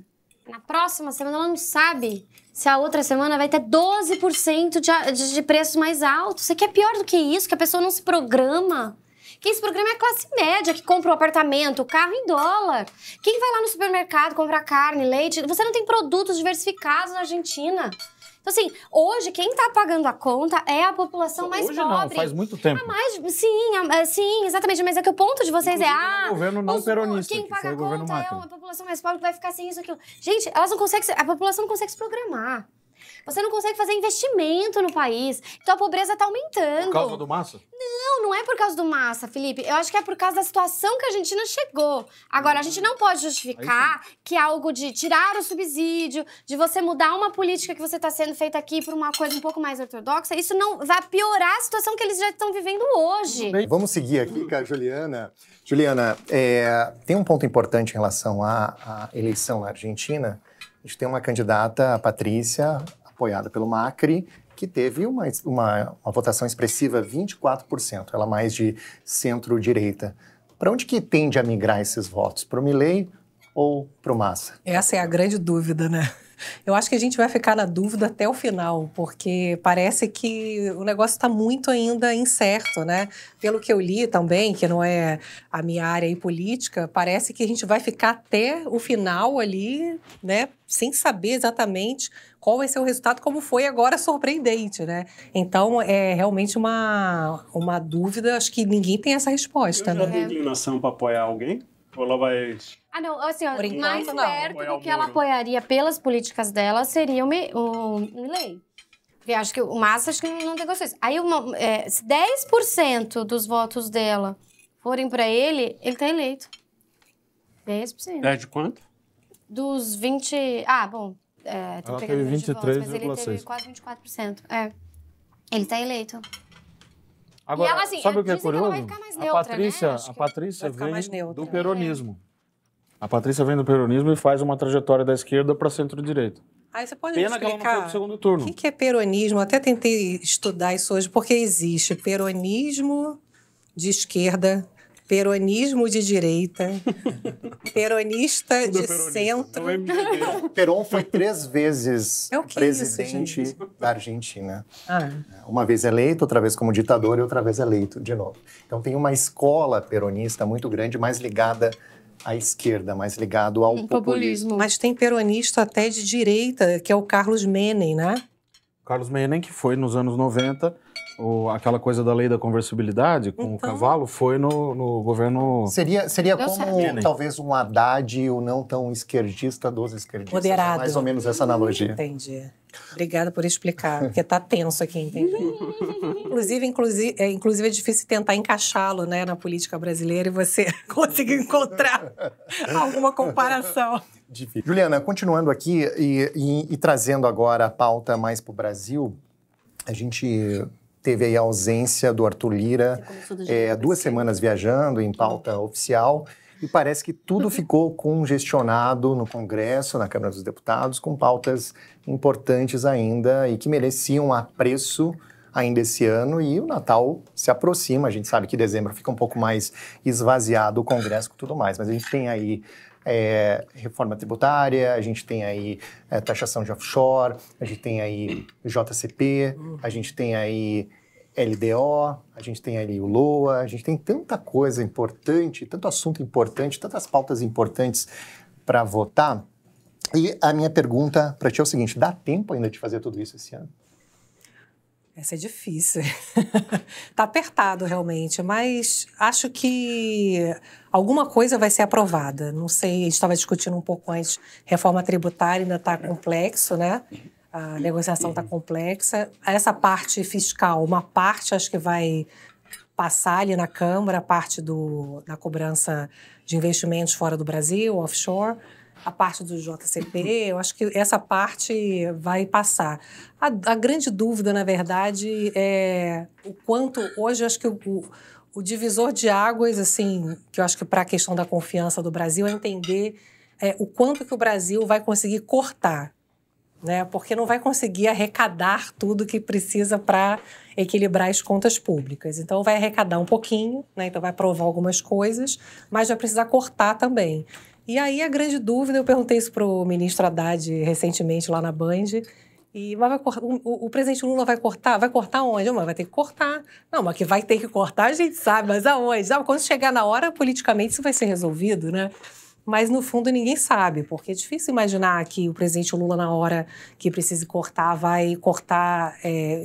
Na próxima semana, ela não sabe se a outra semana vai ter 12% de preços mais altos. Você quer pior do que isso? Que a pessoa não se programa? Quem se programa é a classe média, que compra o apartamento, o carro em dólar. Quem vai lá no supermercado comprar carne, leite? Você não tem produtos diversificados na Argentina. Então, assim, hoje quem tá pagando a conta é a população mais hoje pobre. Não, faz muito tempo. Sim, exatamente. Mas é que o ponto de vocês é governo não peronista, quem que paga foi a o governo conta é Macri. a população mais pobre que vai ficar sem isso, aquilo. Gente, elas não conseguem, a população não consegue se programar. Você não consegue fazer investimento no país. Então a pobreza tá aumentando. Por causa do Massa? Não é por causa do Massa, Felipe. Eu acho que é por causa da situação que a Argentina chegou. Agora, a gente não pode justificar que algo de tirar o subsídio, de você mudar uma política que você está sendo feita aqui por uma coisa um pouco mais ortodoxa, isso não vai piorar a situação que eles já estão vivendo hoje. Vamos seguir aqui com a Juliana. Juliana, tem um ponto importante em relação à eleição na Argentina. A gente tem uma candidata, a Patrícia, apoiada pelo Macri, que teve uma votação expressiva, 24%, ela mais de centro-direita. Para onde que tende a migrar esses votos? Para o Milei ou para o Massa? Essa é a grande dúvida, né? Eu acho que a gente vai ficar na dúvida até o final, porque parece que o negócio está muito ainda incerto, né? Pelo que eu li também, que não é a minha área aí política, parece que a gente vai ficar até o final ali, né? Sem saber exatamente qual vai ser o resultado, como foi agora surpreendente, né? Então, é realmente uma dúvida, acho que ninguém tem essa resposta, Já né? tem inclinação para apoiar alguém? Ou ela vai... Não, assim, ó, Por enquanto, mais não. perto Apoiar do o que ela Moro. apoiaria pelas políticas dela seria o Milei. Porque acho que o Massa acho que não tem negociações. Aí, se 10% dos votos dela forem para ele tá eleito. 10%. É de quanto? Dos 20... bom... Ela pegando teve número de votos, mas ele 23,6%. teve quase 24%. Ele tá eleito. Agora, E ela, assim, sabe o que é dizem que ela curioso? vai ficar mais neutra, né? Acho A que Patrícia vai ficar mais vem neutra. do peronismo. A Patrícia vem do peronismo e faz uma trajetória da esquerda para centro-direita. Aí você pode Pena que ela não foi explicar pro segundo turno. o que é peronismo? Eu até tentei estudar isso hoje, porque existe peronismo de esquerda, peronismo de direita, peronista de centro. Perón foi 3 vezes É o que presidente isso, da Argentina. Ah, Uma vez eleito, outra vez como ditador e outra vez eleito de novo. Então tem uma escola peronista muito grande, mais ligada à esquerda, mais ligado ao populismo. mas tem peronista até de direita, que é o Carlos Menem, né? Carlos Menem, que foi nos anos 90, aquela coisa da lei da conversibilidade com o cavalo, foi no governo... Seria Deu como certo. talvez um Haddad, o não tão esquerdista dos esquerdistas. Moderado. Mais ou menos essa analogia. Entendi. Obrigada por explicar, porque tá tenso aqui, entendi. Inclusive é difícil tentar encaixá-lo, né, na política brasileira e você conseguir encontrar alguma comparação. Difícil. Juliana, continuando aqui e trazendo agora a pauta mais para o Brasil, a gente teve aí a ausência do Arthur Lira, 2 semanas viajando em pauta oficial, e parece que tudo ficou congestionado no Congresso, na Câmara dos Deputados, com pautas importantes ainda e que mereciam apreço ainda esse ano, e o Natal se aproxima, a gente sabe que dezembro fica um pouco mais esvaziado o Congresso e tudo mais, mas a gente tem aí reforma tributária, a gente tem aí taxação de offshore, a gente tem aí JCP, a gente tem aí LDO, a gente tem ali o LOA, a gente tem tanta coisa importante, tanto assunto importante, tantas pautas importantes para votar. E a minha pergunta para ti é o seguinte, dá tempo ainda de fazer tudo isso esse ano? Essa é difícil. Tá apertado, realmente, mas acho que alguma coisa vai ser aprovada. Não sei, a gente estava discutindo um pouco antes, reforma tributária ainda está complexo, né? A negociação está complexa. Essa parte fiscal, uma parte acho que vai passar ali na Câmara, a parte da cobrança de investimentos fora do Brasil, offshore. A parte do JCP, eu acho que essa parte vai passar. A grande dúvida, na verdade, é o quanto... Hoje, eu acho que o divisor de águas, assim, que eu acho que para a questão da confiança do Brasil é entender o quanto que o Brasil vai conseguir cortar né? Porque não vai conseguir arrecadar tudo que precisa para equilibrar as contas públicas. Então, vai arrecadar um pouquinho, né? Então, vai aprovar algumas coisas, mas vai precisar cortar também. E aí, a grande dúvida, eu perguntei isso para o ministro Haddad recentemente lá na Band, mas o presidente Lula vai cortar? Vai cortar onde? Mas vai ter que cortar. Não, mas que vai ter que cortar, a gente sabe, mas aonde? Quando chegar na hora, politicamente, isso vai ser resolvido, né? Mas, no fundo, ninguém sabe, porque é difícil imaginar que o presidente Lula, na hora que precise cortar, vai cortar,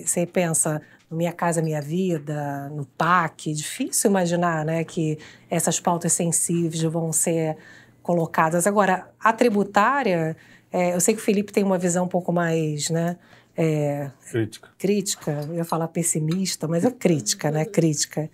você pensa, no Minha Casa Minha Vida, no PAC, difícil imaginar, né, que essas pautas sensíveis vão ser colocadas. Agora, a tributária, eu sei que o Felipe tem uma visão um pouco mais, né, crítica, eu ia falar pessimista, mas é crítica, né, crítica.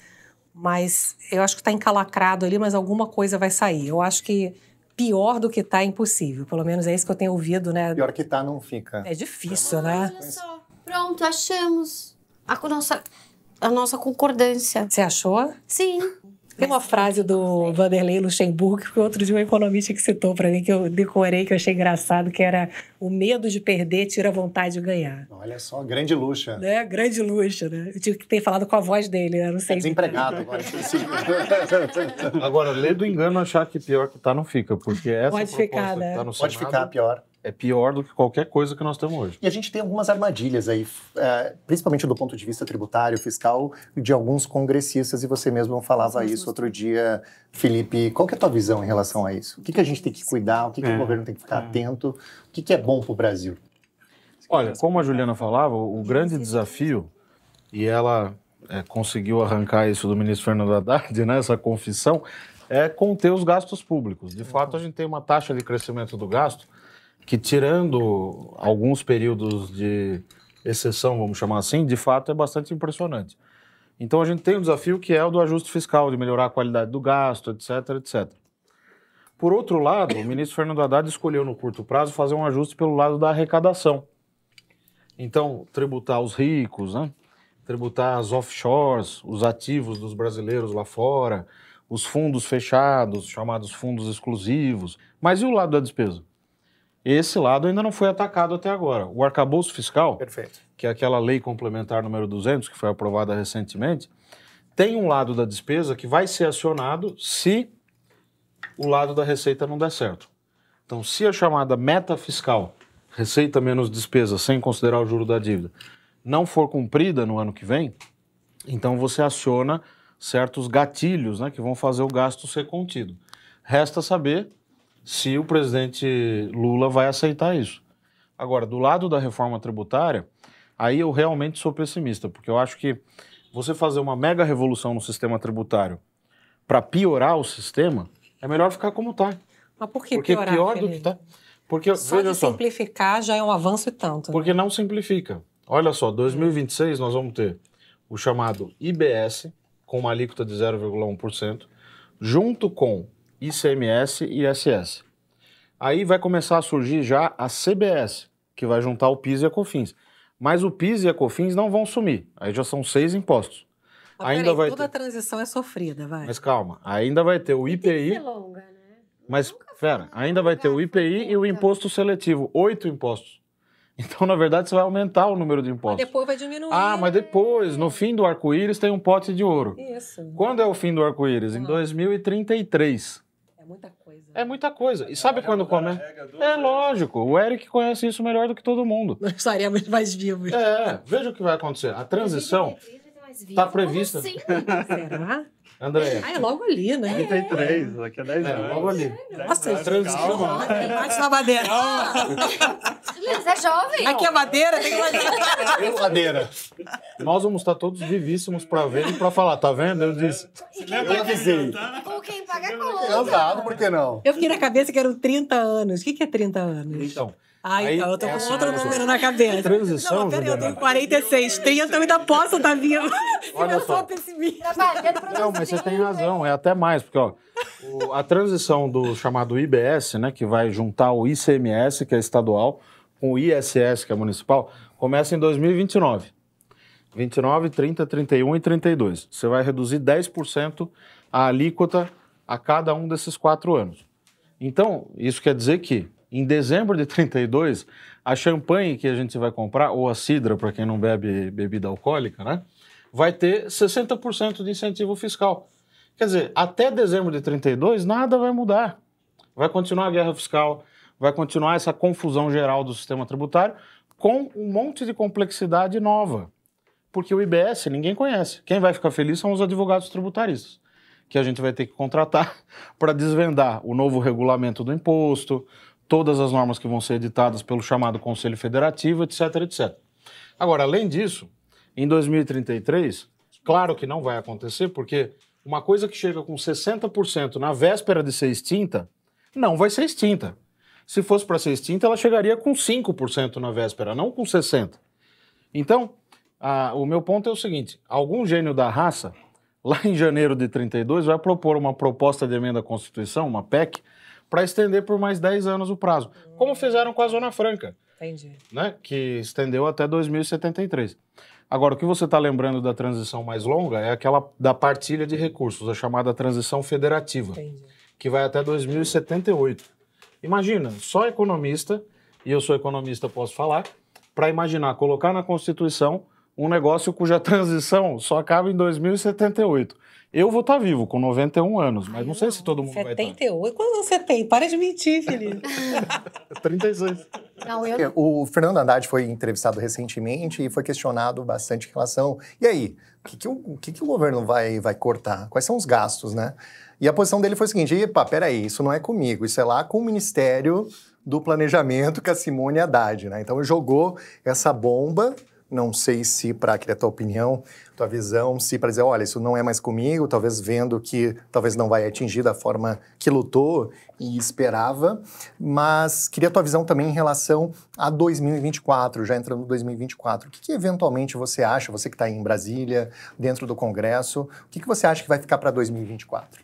Mas eu acho que está encalacrado ali, mas alguma coisa vai sair. Eu acho que pior do que está é impossível. Pelo menos é isso que eu tenho ouvido, né? Pior que está não fica. É difícil, né? Olha só, pronto, achamos a nossa concordância. Você achou? Sim. Tem uma frase do Vanderlei Luxemburgo, que outro dia um economista que citou para mim, que eu decorei, que eu achei engraçado, que era: o medo de perder tira a vontade de ganhar. Olha só, grande luxa. Né? Grande luxa, né? Eu tive que ter falado com a voz dele, né? Não sei. Desempregado agora. Agora, lê do engano achar que pior que tá não fica, porque essa Pode ficar, né? que tá no Pode Senado ficar pior. é pior do que qualquer coisa que nós temos hoje. E a gente tem algumas armadilhas aí, principalmente do ponto de vista tributário, fiscal, de alguns congressistas, e você mesmo falava isso outro dia, Felipe. Qual que é a tua visão em relação a isso? O que a gente tem que cuidar, o que o governo tem que ficar atento, o que é bom para o Brasil? Olha, como a Juliana falava, o grande desafio, e ela conseguiu arrancar isso do ministro Fernando Haddad, né, essa confissão, é conter os gastos públicos. De fato, a gente tem uma taxa de crescimento do gasto que, tirando alguns períodos de exceção, vamos chamar assim, de fato é bastante impressionante. Então a gente tem um desafio que é o do ajuste fiscal, de melhorar a qualidade do gasto, etc, etc. Por outro lado, o ministro Fernando Haddad escolheu no curto prazo fazer um ajuste pelo lado da arrecadação. Então, tributar os ricos, né? Tributar as offshores, os ativos dos brasileiros lá fora, os fundos fechados, chamados fundos exclusivos. Mas e o lado da despesa? Esse lado ainda não foi atacado até agora. O arcabouço fiscal, Perfeito, que é aquela lei complementar número 200, que foi aprovada recentemente, tem um lado da despesa que vai ser acionado se o lado da receita não der certo. Então, se a chamada meta fiscal, receita menos despesa, sem considerar o juro da dívida, não for cumprida no ano que vem, então você aciona certos gatilhos, né, que vão fazer o gasto ser contido. Resta saber se o presidente Lula vai aceitar isso. Agora, do lado da reforma tributária, aí eu realmente sou pessimista, porque eu acho que você fazer uma mega revolução no sistema tributário para piorar o sistema, é melhor ficar como está. Mas por que Porque piorar, pior do Felipe? que está. Porque, Só veja de só, simplificar já é um avanço e tanto. Né? porque não simplifica. Olha só, 2026 nós vamos ter o chamado IBS, com uma alíquota de 0,1%, junto com ICMS e ISS. Aí vai começar a surgir já a CBS, que vai juntar o PIS e a COFINS. Mas o PIS e a COFINS não vão sumir. Aí já são 6 impostos. Mas Ainda peraí, vai toda a ter... transição é sofrida, vai. Mas calma, ainda vai ter o Tem que ser IPI, longa, né? mas, pera, ainda vai ter o IPI e o imposto seletivo, 8 impostos. Então, na verdade, você vai aumentar o número de Mas impostos. depois vai diminuir. Ah, mas depois, no fim do arco-íris, tem um pote de ouro. Isso. Quando é o fim do arco-íris? Em 2033. É muita coisa. É muita coisa. E sabe quando começa? É lógico, o Eric conhece isso melhor do que todo mundo. Nós estaremos mais vivos. Veja o que vai acontecer. A transição está prevista. Como assim? Será? Andréia, Ah, é logo ali, né? 33, daqui a 10 anos. logo ali. Nossa, A transição. bate na madeira. Juliana, você é jovem? Aqui é madeira, tem que fazer. Madeira. Nós vamos estar todos vivíssimos para ver e para falar, tá vendo? Eu disse. Eu avisei. Com quem paga é coluna. Casado, por que não? Eu fiquei na cabeça que eram 30 anos. O que é 30 anos? Então, Ah, aí então, eu tô é com assim, outro olha só. número na cabeça. Transição, Não, peraí, eu Juliana. tenho 46, 30, eu ainda posso estar viva. Olha Eu só. sou pessimista. Trabalhando pra Não, mas você tem razão, é até mais, porque ó, a transição do chamado IBS, né, que vai juntar o ICMS, que é estadual, com o ISS, que é municipal, começa em 2029. 29, 30, 31 e 32. Você vai reduzir 10% a alíquota a cada um desses 4 anos. Então, isso quer dizer que Em dezembro de 32, a champanhe que a gente vai comprar, ou a cidra, para quem não bebe bebida alcoólica, né, vai ter 60% de incentivo fiscal. Quer dizer, até dezembro de 32, nada vai mudar. Vai continuar a guerra fiscal, vai continuar essa confusão geral do sistema tributário com um monte de complexidade nova. Porque o IBS ninguém conhece. Quem vai ficar feliz são os advogados tributaristas, que a gente vai ter que contratar para desvendar o novo regulamento do imposto, todas as normas que vão ser editadas pelo chamado Conselho Federativo, etc, etc. Agora, além disso, em 2033, claro que não vai acontecer, porque uma coisa que chega com 60% na véspera de ser extinta, não vai ser extinta. Se fosse para ser extinta, ela chegaria com 5% na véspera, não com 60%. Então, o meu ponto é o seguinte, algum gênio da raça, lá em janeiro de 32, vai propor uma proposta de emenda à Constituição, uma PEC, para estender por mais 10 anos o prazo, como fizeram com a Zona Franca. Entendi. Né, que estendeu até 2073. Agora, o que você está lembrando da transição mais longa é aquela da partilha de recursos, a chamada transição federativa, Entendi. que vai até 2078. Imagina, só economista, e eu sou economista, posso falar, para imaginar, colocar na Constituição um negócio cuja transição só acaba em 2078. Eu vou estar vivo, com 91 anos, mas não sei se todo mundo vai estar. 78? Quantos você tem? Para de mentir, Felipe. 36. Não, O Fernando Haddad foi entrevistado recentemente e foi questionado bastante em relação... E aí, o que o governo vai cortar? Quais são os gastos, né? E a posição dele foi a seguinte, epa, peraí, isso não é comigo, isso é lá com o Ministério do Planejamento, com a Simone Haddad, né? Então jogou essa bomba... Não sei se para querer a tua opinião, tua visão, se para dizer, olha, isso não é mais comigo, talvez vendo que talvez não vai atingir da forma que lutou e esperava, mas queria a tua visão também em relação a 2024, já entrando em 2024. O que eventualmente você acha, você que está aí em Brasília, dentro do Congresso, o que você acha que vai ficar para 2024?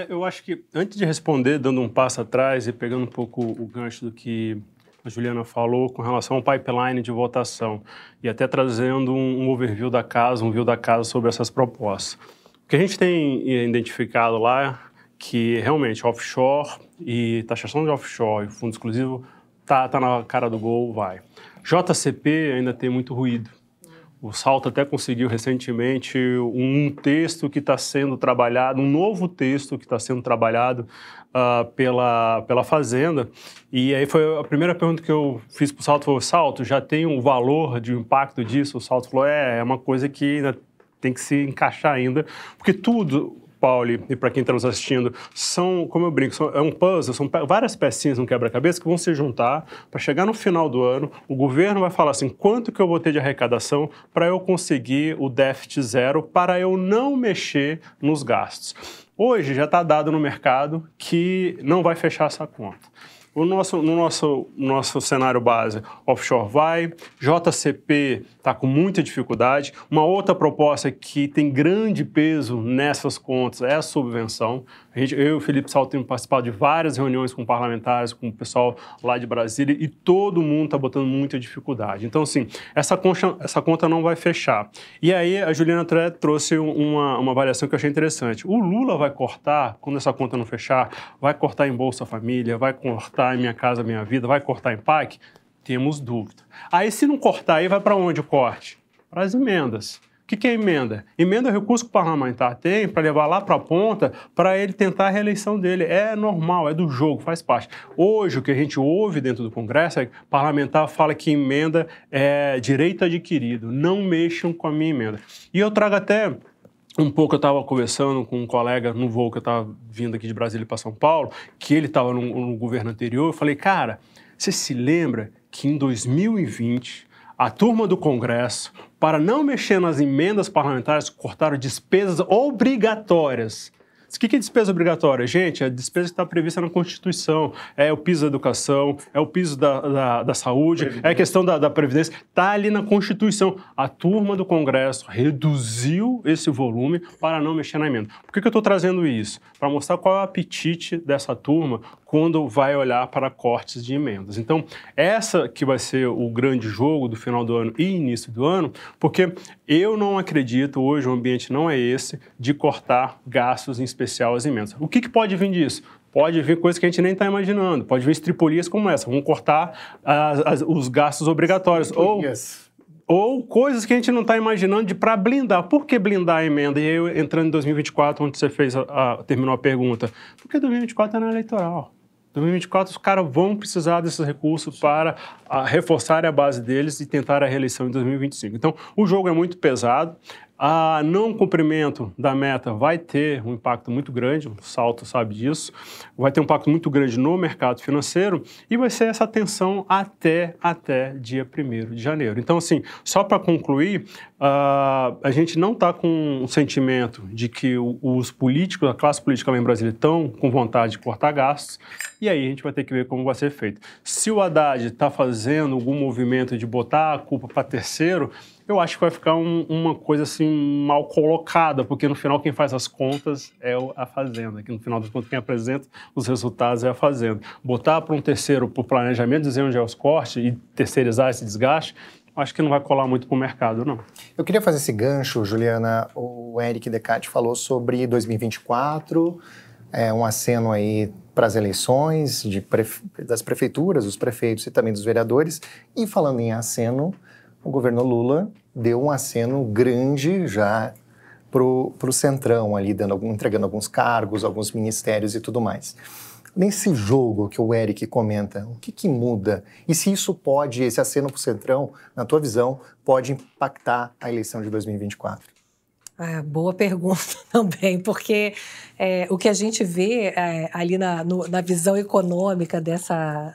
Eu acho que, antes de responder, dando um passo atrás e pegando um pouco o gancho do que a Juliana falou com relação ao pipeline de votação e até trazendo um overview da casa, um view da casa sobre essas propostas. O que a gente tem identificado lá que realmente offshore e taxação de offshore e fundo exclusivo tá na cara do gol, vai. JCP ainda tem muito ruído. O Salto até conseguiu recentemente um texto que está sendo trabalhado, um novo texto que está sendo trabalhado pela Fazenda. E aí foi a primeira pergunta que eu fiz para o Salto, foi, Salto, já tem um valor de impacto disso? O Salto falou, é uma coisa que ainda tem que se encaixar ainda, porque tudo... Pauli, e para quem está nos assistindo, são, como eu brinco, é um puzzle, são várias pecinhas no quebra-cabeça que vão se juntar para chegar no final do ano, o governo vai falar assim, quanto que eu vou ter de arrecadação para eu conseguir o déficit zero, para eu não mexer nos gastos. Hoje já está dado no mercado que não vai fechar essa conta. No nosso cenário base, offshore vai, JCP está com muita dificuldade. Uma outra proposta que tem grande peso nessas contas é a subvenção. Eu e o Felipe Salto temos participado de várias reuniões com parlamentares, com o pessoal lá de Brasília, e todo mundo está botando muita dificuldade. Então, assim, essa conta não vai fechar. E aí, a Juliana trouxe uma avaliação que eu achei interessante. O Lula vai cortar, quando essa conta não fechar, vai cortar em Bolsa Família, vai cortar em Minha Casa Minha Vida, vai cortar em PAC? Temos dúvida. Aí, se não cortar, aí vai para onde o corte? Para as emendas. O que é emenda? Emenda é o recurso que o parlamentar tem para levar lá para a ponta para ele tentar a reeleição dele. É normal, é do jogo, faz parte. Hoje, o que a gente ouve dentro do Congresso é que o parlamentar fala que emenda é direito adquirido. Não mexam com a minha emenda. E eu trago até... Um pouco eu estava conversando com um colega no voo que eu estava vindo aqui de Brasília para São Paulo, que ele estava no governo anterior. Eu falei, cara, você se lembra que em 2020 a turma do Congresso, para não mexer nas emendas parlamentares, cortaram despesas obrigatórias. O que é despesa obrigatória? Gente, a despesa que está prevista na Constituição, é o piso da educação, é o piso da saúde, é a questão da Previdência, está ali na Constituição. A turma do Congresso reduziu esse volume para não mexer na emenda. Por que eu estou trazendo isso? Para mostrar qual é o apetite dessa turma quando vai olhar para cortes de emendas. Então, essa que vai ser o grande jogo do final do ano e início do ano, porque eu não acredito, hoje o ambiente não é esse, de cortar gastos em especial as emendas. O que pode vir disso? pode vir coisas que a gente nem está imaginando. Pode vir estripulias como essa. Vamos cortar os gastos obrigatórios. Ou coisas que a gente não está imaginando para blindar. Por que blindar a emenda? E aí, entrando em 2024, onde você terminou a pergunta. Porque 2024 é ano eleitoral. 2024, os caras vão precisar desses recursos para reforçar a base deles e tentar a reeleição em 2025. Então, o jogo é muito pesado. A não cumprimento da meta vai ter um impacto muito grande, o Salto sabe disso, vai ter um impacto muito grande no mercado financeiro e vai ser essa tensão até dia 1º de janeiro. Então, assim, só para concluir, a gente não está com um sentimento de que os políticos, a classe política lá em Brasília estão com vontade de cortar gastos, e aí a gente vai ter que ver como vai ser feito. Se o Haddad está fazendo algum movimento de botar a culpa para terceiro, eu acho que vai ficar uma coisa assim mal colocada, porque no final quem faz as contas é a Fazenda, que no final das contas quem apresenta os resultados é a Fazenda. Botar para um terceiro por planejamento, dizer onde é os cortes e terceirizar esse desgaste, acho que não vai colar muito para o mercado, não. Eu queria fazer esse gancho, Juliana. O Eric Decati falou sobre 2024, um aceno aí para as eleições das prefeituras, dos prefeitos e também dos vereadores. E falando em aceno, o governo Lula deu um aceno grande já pro Centrão ali, entregando alguns cargos, alguns ministérios e tudo mais. Nesse jogo que o Eric comenta, o que muda? E se isso esse aceno pro Centrão, na tua visão, pode impactar a eleição de 2024? Boa pergunta também, porque o que a gente vê ali na visão econômica dessa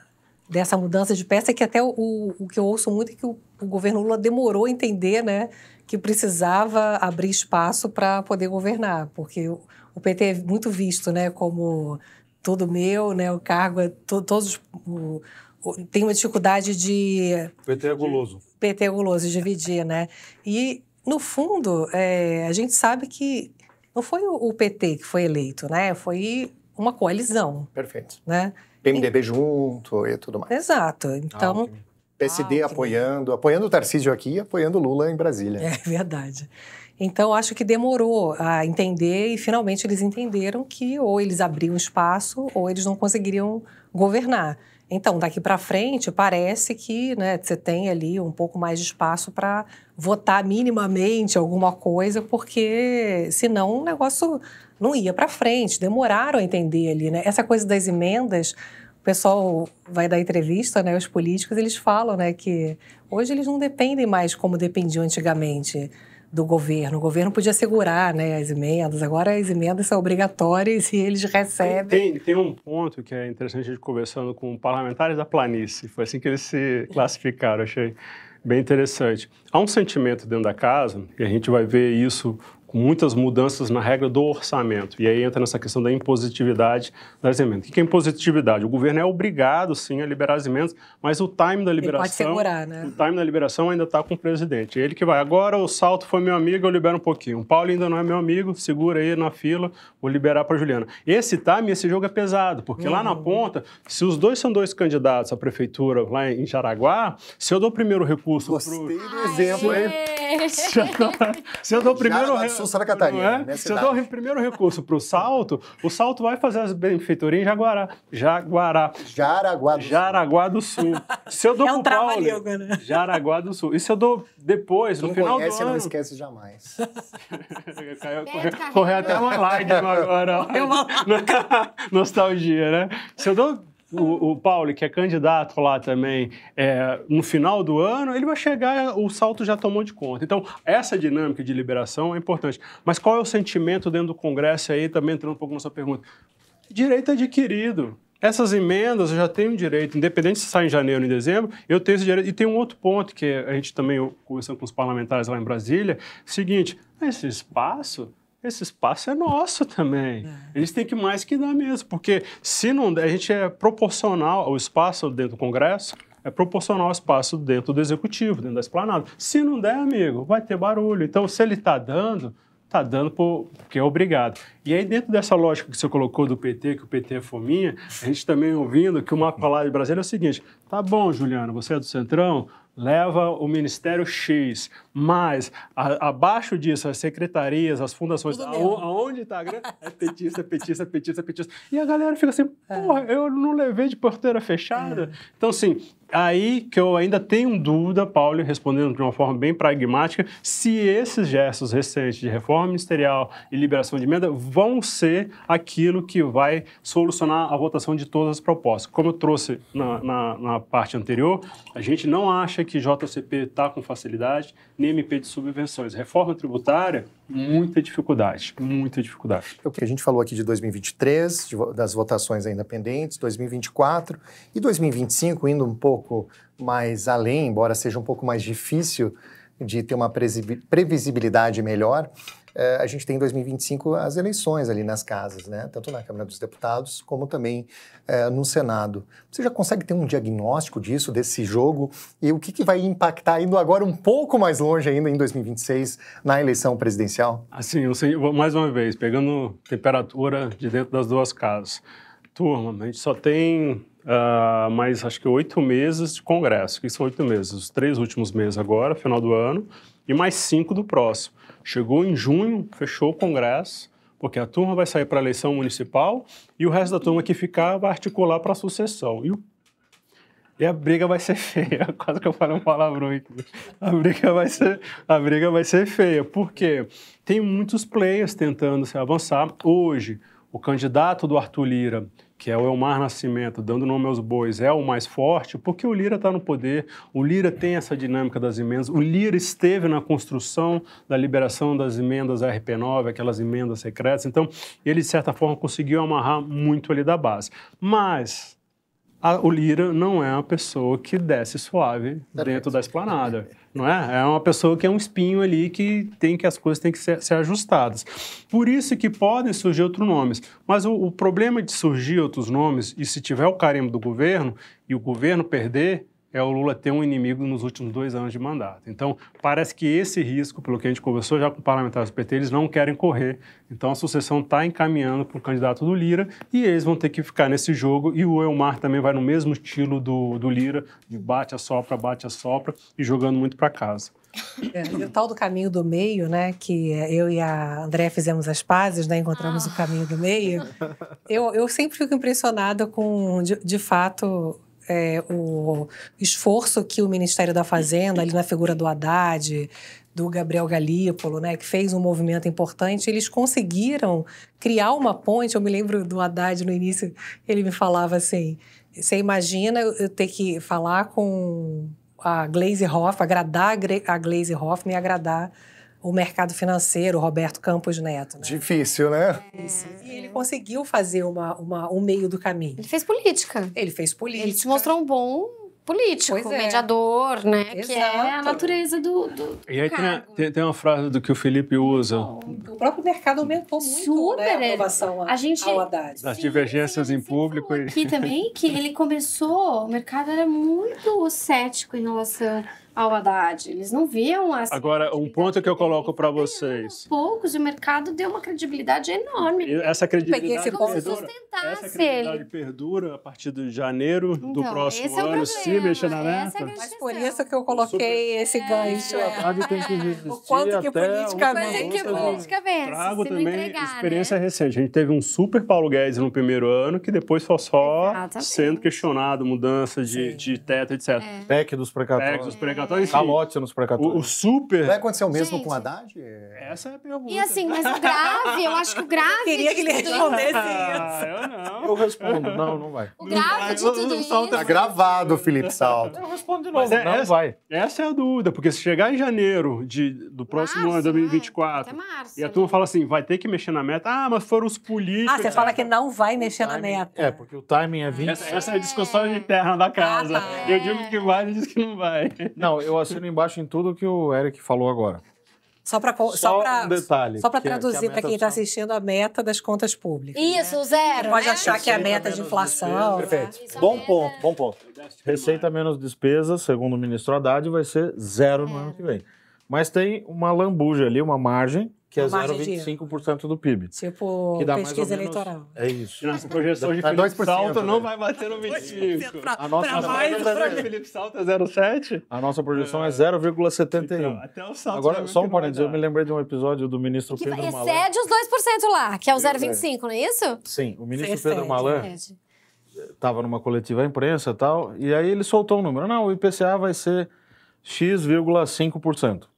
mudança de peça é que até o que eu ouço muito é que o governo Lula demorou a entender, né, que precisava abrir espaço para poder governar, porque o PT é muito visto, né, como tudo meu, né, o cargo é tem uma dificuldade de... O PT é guloso. PT é guloso, dividir, né? E, no fundo, a gente sabe que não foi o PT que foi eleito, né? Foi uma coalizão. Perfeito. Né? PMDB junto e tudo mais. Exato. Então, PSD apoiando o Tarcísio aqui e apoiando o Lula em Brasília. É verdade. Então, acho que demorou a entender e finalmente eles entenderam que ou eles abriam espaço ou eles não conseguiriam governar. Então, daqui para frente, parece que, né, você tem ali um pouco mais de espaço para votar minimamente alguma coisa, porque senão o negócio não ia para frente. Demoraram a entender ali, né? Essa coisa das emendas, o pessoal vai dar entrevista, né? Os políticos, eles falam, né, que hoje eles não dependem mais como dependiam antigamente do governo. O governo podia segurar, né, as emendas. Agora as emendas são obrigatórias e eles recebem. Tem um ponto que é interessante a gente conversando com parlamentares da planície. Foi assim que eles se classificaram, achei bem interessante. Há um sentimento dentro da casa, e a gente vai ver isso com muitas mudanças na regra do orçamento. E aí entra nessa questão da impositividade das emendas. O que é impositividade? O governo é obrigado, sim, a liberar as emendas, mas o time da liberação... Ele pode segurar, né? O time da liberação ainda está com o presidente. Ele que vai. Agora o Salto foi meu amigo, eu libero um pouquinho. O Paulo ainda não é meu amigo, segura aí na fila, vou liberar para a Juliana. Esse jogo é pesado, porque lá na ponta, se os dois são dois candidatos à prefeitura lá em Jaraguá, se eu dou o primeiro recurso... Gostei do exemplo, hein? Se eu dou o primeiro... Santa Catarina, Se eu dou o primeiro recurso para o Salto vai fazer as benfeitorias em Jaraguá do Sul. Se eu dou pro Paulo, né? Jaraguá do Sul. E se eu dou depois, no final do ano... não esquece jamais. Correr até uma lágrima agora. Nostalgia, né? Se eu dou... O Paulo, que é candidato lá também, no final do ano, ele vai chegar, o Salto já tomou de conta. Então, essa dinâmica de liberação é importante. Mas qual é o sentimento dentro do Congresso aí, também entrando um pouco na sua pergunta? Direito adquirido. Essas emendas eu já tenho direito, independente se sai em janeiro ou em dezembro, eu tenho esse direito. E tem um outro ponto que a gente também, conversando com os parlamentares lá em Brasília, seguinte, esse espaço é nosso também. A gente tem que mais que dar mesmo, porque se não der, a gente é proporcional ao espaço dentro do Congresso, é proporcional ao espaço dentro do Executivo, dentro da esplanada. Se não der, amigo, vai ter barulho. Então, se ele está dando porque é obrigado. E aí, dentro dessa lógica que você colocou do PT, que o PT é fominha, a gente também ouvindo que uma palavra de Brasília é o seguinte, tá bom, Juliana, você é do Centrão, leva o Ministério X, mas abaixo disso, as secretarias, as fundações, aonde está a grana? É petista, petista, petista, petista. E a galera fica assim, porra, eu não levei de porteira fechada. Então, assim, aí que eu ainda tenho dúvida, Paulo, respondendo de uma forma bem pragmática, se esses gestos recentes de reforma ministerial e liberação de emenda vão ser aquilo que vai solucionar a votação de todas as propostas. Como eu trouxe na parte anterior, a gente não acha que JCP está com facilidade, nem MP de subvenções. Reforma tributária, muita dificuldade, muita dificuldade. O que a gente falou aqui de 2023, das votações ainda pendentes, 2024 e 2025, indo um pouco mais além, embora seja um pouco mais difícil de ter uma previsibilidade melhor, a gente tem em 2025 as eleições ali nas casas, né? Tanto na Câmara dos Deputados como também no Senado. Você já consegue ter um diagnóstico disso, desse jogo, e o que vai impactar, indo agora um pouco mais longe ainda em 2026, na eleição presidencial? Assim, mais uma vez, pegando temperatura de dentro das duas casas. Turma, a gente só tem mais, acho que 8 meses de Congresso. Que são 8 meses? Os 3 últimos meses agora, final do ano, e mais 5 do próximo. Chegou em junho, fechou o Congresso, porque a turma vai sair para a eleição municipal e o resto da turma que ficar vai articular para a sucessão. E a briga vai ser feia. Quase que eu falei um palavrão aqui. A briga vai ser feia, porque tem muitos players tentando se avançar. Hoje, o candidato do Arthur Lira, que é o Elmar Nascimento, dando nome aos bois, é o mais forte, porque o Lira está no poder, o Lira tem essa dinâmica das emendas, o Lira esteve na construção da liberação das emendas RP9, aquelas emendas secretas, então ele, de certa forma, conseguiu amarrar muito ali da base. Mas o Lira não é uma pessoa que desce suave dentro da esplanada, não é? É uma pessoa que é um espinho ali que as coisas têm que ser ajustadas. Por isso que podem surgir outros nomes. Mas o problema de surgir outros nomes, e se tiver o carimbo do governo, e o governo perder, é o Lula ter um inimigo nos últimos 2 anos de mandato. Então, parece que esse risco, pelo que a gente conversou já com parlamentares do PT, eles não querem correr. Então, a sucessão está encaminhando para o candidato do Lira e eles vão ter que ficar nesse jogo. E o Elmar também vai no mesmo estilo do Lira, de bate, assopra e jogando muito para casa. E o tal do caminho do meio, né, que eu e a André fizemos as pazes, né, encontramos o caminho do meio. Eu sempre fico impressionada com, de fato... o esforço que o Ministério da Fazenda, ali na figura do Haddad, do Gabriel Galípolo, né, que fez um movimento importante, eles conseguiram criar uma ponte. Eu me lembro do Haddad no início, ele me falava assim, você imagina eu ter que falar com a Gleisi Hoffmann, agradar a Gleisi Hoffmann e agradar o mercado financeiro, Roberto Campos Neto. Né? Difícil, né? E ele conseguiu fazer um meio do caminho. Ele fez política. Ele se mostrou um bom político, mediador, né? Exato. Que é a natureza do E aí cargo. tem uma frase do que o Felipe usa. O próprio mercado aumentou muito, Super, né, a aprovação ao Haddad. Das divergências em público. Aqui também, que ele começou, o mercado era muito cético em relação ao Haddad. Eles não viam assim. Agora, um ponto que eu coloco para vocês. Aos poucos, o mercado deu uma credibilidade enorme. Essa credibilidade perdura a partir de janeiro do próximo ano, se mexer na meta. Mas por isso que eu coloquei esse gancho. Tem que resistir o quanto que política vence. Trago também experiência recente. A gente teve um super Paulo Guedes no primeiro ano, que depois foi só sendo questionado, mudança de teto, etc. PEC dos precatórios. Calote nos precatórios. O super... Vai acontecer o mesmo com o Haddad? Essa é a pergunta. E assim, mas o grave, eu acho que o grave... Eu queria que ele respondesse isso. Eu não. Eu respondo, não vai. O grave de tudo isso... Tá gravado, Felipe Salto. Eu respondo de novo, não vai. Essa é a dúvida, porque se chegar em janeiro do próximo ano, 2024, até março, e a turma fala assim, vai ter que mexer na meta, mas foram os políticos... você fala que não vai mexer na meta. Porque o timing é 20... Essa é a discussão interna da casa. Eu digo que vai, ele diz que não vai. Não, eu assino embaixo em tudo que o Eric falou agora. Só um detalhe. Só para traduzir para quem está assistindo, a meta das contas públicas. Isso, zero. Pode achar que é a meta de inflação. Perfeito. Bom ponto. Receita menos despesa, segundo o ministro Haddad, vai ser 0 no ano que vem. Mas tem uma lambuja ali, uma margem, que é A margem de 0,25% do PIB. Tipo, Que dá mais ou pesquisa menos- eleitoral. É isso. E nossa projeção de Dá Felipe 2%, Salto né? não vai bater no 25%. A nossa pra mais projeção de Felipe Salto é 0,7%. A nossa projeção é 0,71. Então, até o salto Agora, também só que um não vai parênteses, eu dar. me lembrei de um episódio do ministro Que Pedro Malan. excede os 2% lá, que é o 0,25, não é isso? Sim, o ministro Excede, Pedro Malan Excede. estava numa coletiva à imprensa e tal, e aí ele soltou um número. Não, o IPCA vai ser X,5%.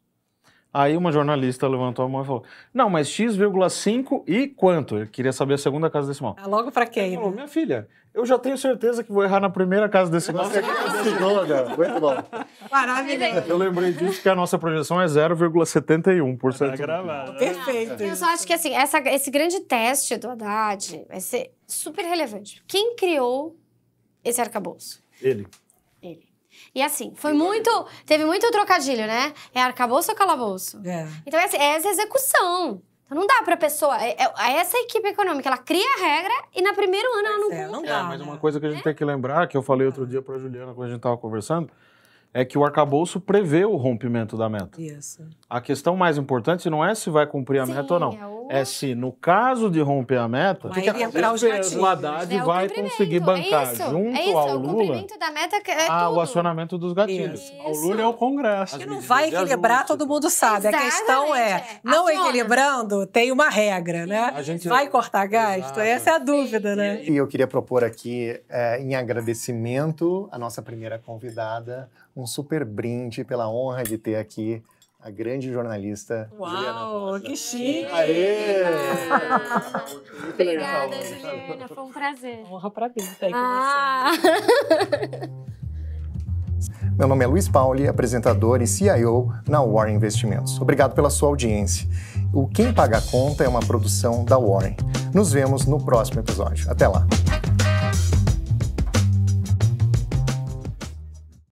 Aí uma jornalista levantou a mão e falou, não, mas X,5 e quanto? Eu queria saber a segunda casa decimal. Ah, logo pra Ele quem? falou, minha filha, eu já tenho certeza que vou errar na primeira casa decimal. Você ensinou, cara. Muito bom. Maravilhoso. Eu lembrei disso que a nossa projeção é 0,71%. Tá gravado. Perfeito. Eu só acho que assim, esse grande teste do Haddad vai ser super relevante. Quem criou esse arcabouço? Ele. Ele. E assim, teve muito trocadilho, né? É arcabouço ou calabouço? É. Então, é essa execução. Então, não dá pra pessoa... essa equipe econômica, ela cria a regra e no primeiro ano ela não Pois é, cumpre. não dá. Mas né? uma coisa que a gente tem que lembrar, que eu falei outro dia para a Juliana quando a gente estava conversando, é que o arcabouço prevê o rompimento da meta. Isso. A questão mais importante não é se vai cumprir a Sim, meta ou não. é o- É se, no caso de romper a meta, Vai entrar os o gatilhos. Haddad É o vai cumprimento, conseguir bancar é junto isso, ao o Lula cumprimento da meta é o tudo. acionamento dos gatilhos. Isso. O Lula é o Congresso. Que não medidas vai de equilibrar, ajuste. todo mundo sabe. A questão é, Exatamente, não aciona. equilibrando, tem uma regra, né? A gente- Vai cortar gasto? Exato. Essa é a dúvida, né? E eu queria propor aqui, em agradecimento à nossa primeira convidada, um super brinde pela honra de ter aqui a grande jornalista Juliana Uau, Rosa. que chique! Aê! Muito legal. Obrigada, Juliana. Foi um prazer. Honra pra mim, tá aí com Ah. Meu nome é Luiz Pauli, apresentador e CIO na Warren Investimentos. Obrigado pela sua audiência. O Quem Paga a Conta é uma produção da Warren. Nos vemos no próximo episódio. Até lá!